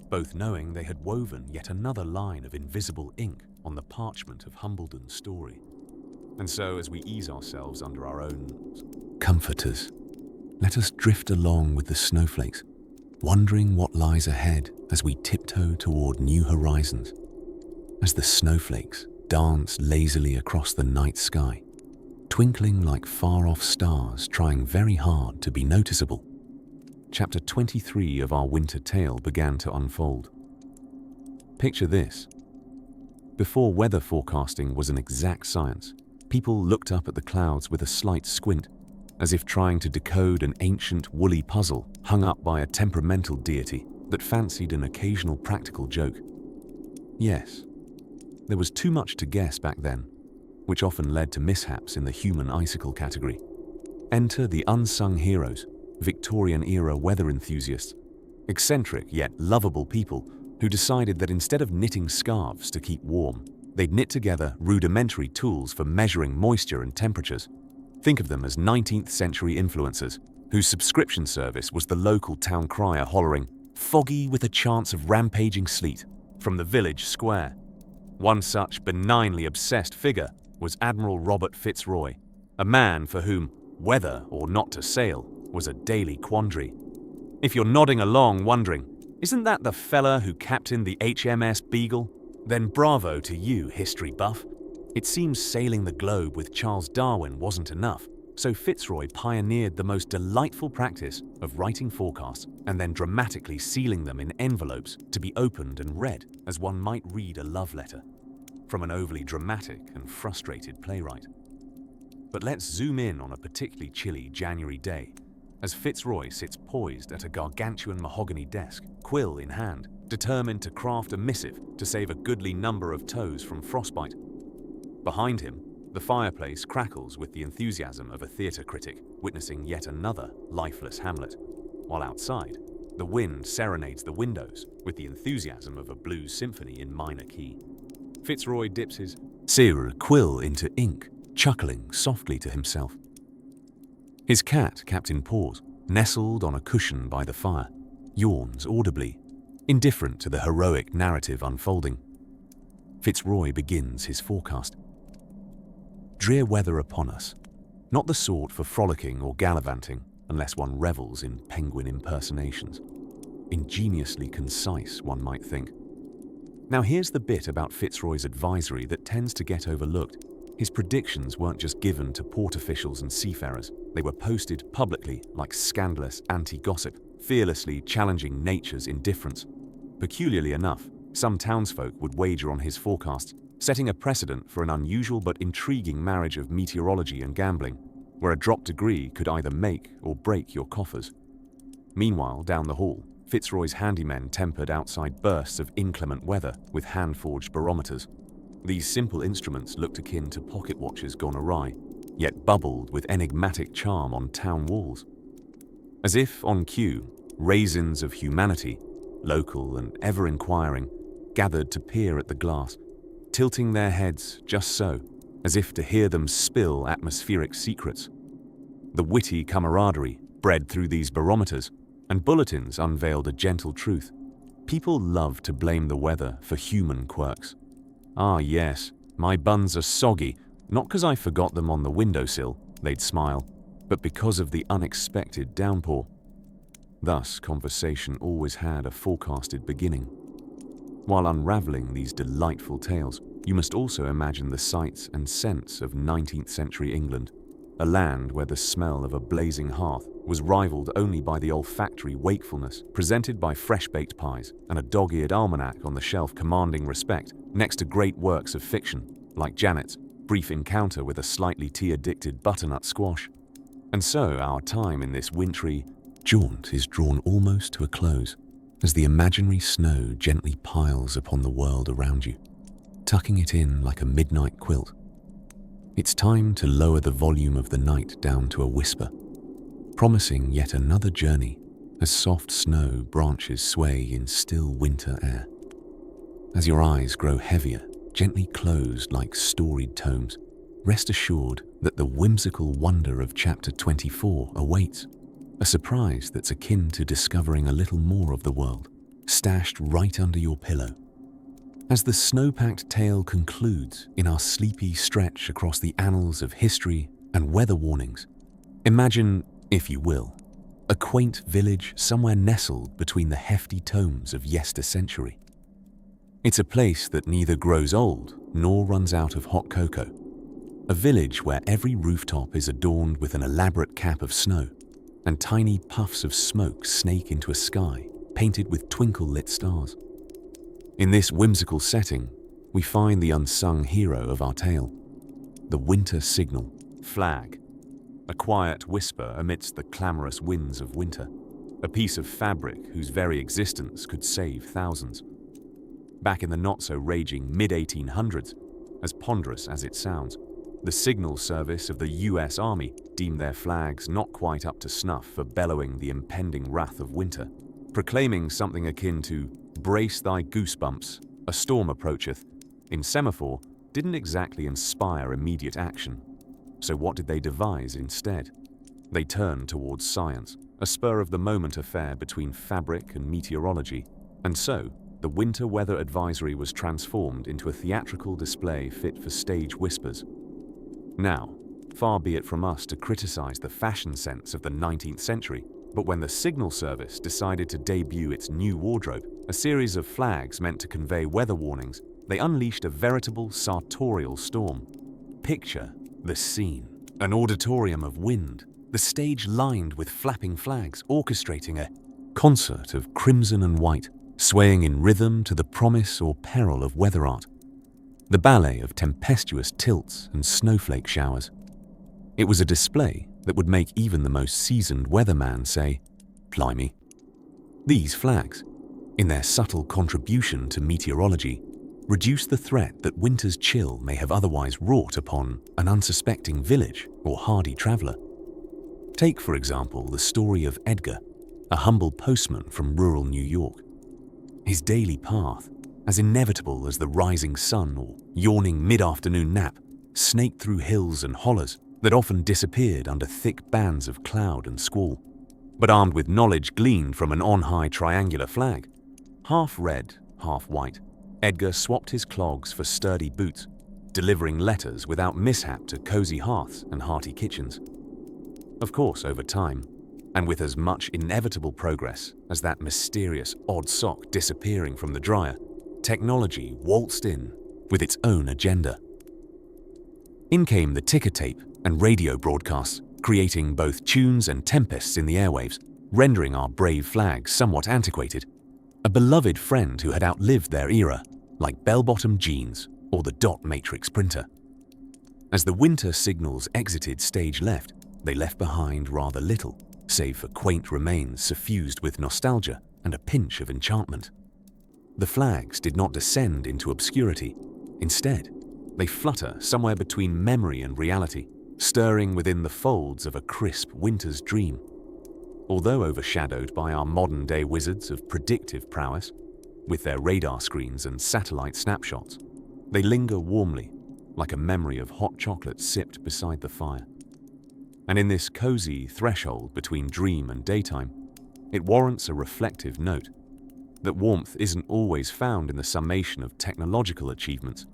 both knowing they had woven yet another line of invisible ink on the parchment of Humbledon's story. And so, as we ease ourselves under our own comforters, let us drift along with the snowflakes, wondering what lies ahead as we tiptoe toward new horizons. As the snowflakes dance lazily across the night sky, twinkling like far-off stars trying very hard to be noticeable, Chapter 23 of our winter tale began to unfold. Picture this. Before weather forecasting was an exact science, people looked up at the clouds with a slight squint, as if trying to decode an ancient woolly puzzle hung up by a temperamental deity that fancied an occasional practical joke. Yes, there was too much to guess back then, which often led to mishaps in the human icicle category. Enter the unsung heroes, Victorian-era weather enthusiasts, eccentric yet lovable people who decided that instead of knitting scarves to keep warm, they'd knit together rudimentary tools for measuring moisture and temperatures. Think of them as 19th century influencers, whose subscription service was the local town crier hollering, "Foggy with a chance of rampaging sleet," from the village square. One such benignly obsessed figure was Admiral Robert Fitzroy, a man for whom whether or not to sail was a daily quandary. If you're nodding along wondering, isn't that the fella who captained the HMS Beagle? Then bravo to you, history buff. It seems sailing the globe with Charles Darwin wasn't enough, so Fitzroy pioneered the most delightful practice of writing forecasts and then dramatically sealing them in envelopes to be opened and read as one might read a love letter from an overly dramatic and frustrated playwright. But let's zoom in on a particularly chilly January day, as Fitzroy sits poised at a gargantuan mahogany desk, quill in hand, determined to craft a missive to save a goodly number of toes from frostbite. Behind him, the fireplace crackles with the enthusiasm of a theatre critic witnessing yet another lifeless Hamlet, while outside, the wind serenades the windows with the enthusiasm of a blues symphony in minor key. Fitzroy dips his sear quill into ink, chuckling softly to himself. His cat, Captain Paws, nestled on a cushion by the fire, yawns audibly, indifferent to the heroic narrative unfolding. Fitzroy begins his forecast. Drear weather upon us, not the sort for frolicking or gallivanting unless one revels in penguin impersonations. Ingeniously concise, one might think. Now here's the bit about Fitzroy's advisory that tends to get overlooked. His predictions weren't just given to port officials and seafarers. They were posted publicly like scandalous anti-gossip, fearlessly challenging nature's indifference. Peculiarly enough, some townsfolk would wager on his forecasts, setting a precedent for an unusual but intriguing marriage of meteorology and gambling, where a dropped degree could either make or break your coffers. Meanwhile, down the hall, Fitzroy's handymen tempered outside bursts of inclement weather with hand-forged barometers. These simple instruments looked akin to pocket watches gone awry, yet bubbled with enigmatic charm on town walls. As if on cue, raisins of humanity, local and ever-inquiring, gathered to peer at the glass, tilting their heads just so, as if to hear them spill atmospheric secrets. The witty camaraderie bred through these barometers and bulletins unveiled a gentle truth. People love to blame the weather for human quirks. Ah yes, my buns are soggy, not because I forgot them on the windowsill, they'd smile, but because of the unexpected downpour. Thus, conversation always had a forecasted beginning. While unraveling these delightful tales, you must also imagine the sights and scents of 19th century England, a land where the smell of a blazing hearth was rivaled only by the olfactory wakefulness presented by fresh-baked pies and a dog-eared almanac on the shelf commanding respect next to great works of fiction, like Janet's brief encounter with a slightly tea-addicted butternut squash. And so our time in this wintry jaunt is drawn almost to a close, as the imaginary snow gently piles upon the world around you, tucking it in like a midnight quilt. It's time to lower the volume of the night down to a whisper, promising yet another journey as soft snow branches sway in still winter air. As your eyes grow heavier, gently closed like storied tomes, rest assured that the whimsical wonder of chapter 24 awaits, a surprise that's akin to discovering a little more of the world, stashed right under your pillow. As the snow-packed tale concludes in our sleepy stretch across the annals of history and weather warnings, imagine, if you will, a quaint village somewhere nestled between the hefty tomes of yester-century. It's a place that neither grows old nor runs out of hot cocoa, a village where every rooftop is adorned with an elaborate cap of snow, and tiny puffs of smoke snake into a sky painted with twinkle-lit stars. In this whimsical setting, we find the unsung hero of our tale, the winter signal, flag, a quiet whisper amidst the clamorous winds of winter, a piece of fabric whose very existence could save thousands. Back in the not-so-raging mid-1800s, as ponderous as it sounds, the signal service of the US Army deemed their flags not quite up to snuff for bellowing the impending wrath of winter, proclaiming something akin to "Brace thy goosebumps, a storm approacheth," in semaphore didn't exactly inspire immediate action. So what did they devise instead? They turned towards science, a spur-of-the-moment affair between fabric and meteorology, and so the winter weather advisory was transformed into a theatrical display fit for stage whispers. Now, far be it from us to criticize the fashion sense of the 19th century, but when the Signal Service decided to debut its new wardrobe, a series of flags meant to convey weather warnings, they unleashed a veritable sartorial storm. Picture the scene. An auditorium of wind, the stage lined with flapping flags orchestrating a concert of crimson and white, swaying in rhythm to the promise or peril of weather art. The ballet of tempestuous tilts and snowflake showers. It was a display that would make even the most seasoned weatherman say, "Blimey." These flags, in their subtle contribution to meteorology, reduce the threat that winter's chill may have otherwise wrought upon an unsuspecting village or hardy traveler. Take, for example, the story of Edgar, a humble postman from rural New York. His daily path, as inevitable as the rising sun or yawning mid-afternoon nap, snaked through hills and hollows that often disappeared under thick bands of cloud and squall. but armed with knowledge gleaned from an on-high triangular flag. Half red, half white, Edgar swapped his clogs for sturdy boots, delivering letters without mishap to cozy hearths and hearty kitchens. Of course, over time, and with as much inevitable progress as that mysterious odd sock disappearing from the dryer, technology waltzed in with its own agenda. In came the ticker tape and radio broadcasts, creating both tunes and tempests in the airwaves, rendering our brave flags somewhat antiquated. A beloved friend who had outlived their era, like bell-bottom jeans or the dot matrix printer. As the winter signals exited stage left, they left behind rather little, save for quaint remains suffused with nostalgia and a pinch of enchantment. The flags did not descend into obscurity. Instead, they flutter somewhere between memory and reality, stirring within the folds of a crisp winter's dream. Although overshadowed by our modern-day wizards of predictive prowess, with their radar screens and satellite snapshots, they linger warmly, like a memory of hot chocolate sipped beside the fire. And in this cozy threshold between dream and daytime, it warrants a reflective note that warmth isn't always found in the summation of technological achievements,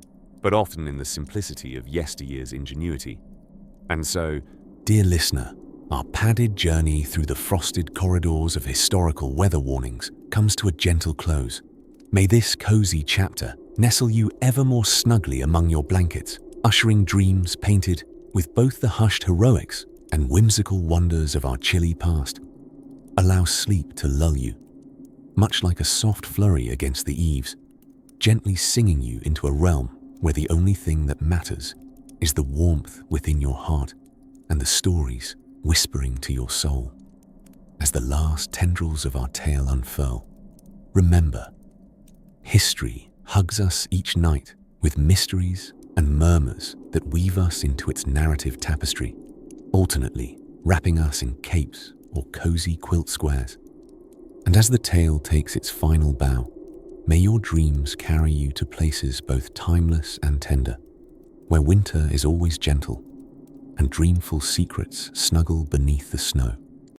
but often in the simplicity of yesteryear's ingenuity. And so, dear listener, our padded journey through the frosted corridors of historical weather warnings comes to a gentle close. May this cozy chapter nestle you ever more snugly among your blankets, ushering dreams painted with both the hushed heroics and whimsical wonders of our chilly past. Allow sleep to lull you, much like a soft flurry against the eaves, gently singing you into a realm where the only thing that matters is the warmth within your heart and the stories whispering to your soul. As the last tendrils of our tale unfurl, remember, history hugs us each night with mysteries and murmurs that weave us into its narrative tapestry, alternately wrapping us in capes or cozy quilt squares. And as the tale takes its final bow, may your dreams carry you to places both timeless and tender, where winter is always gentle and dreamful secrets snuggle beneath the snow.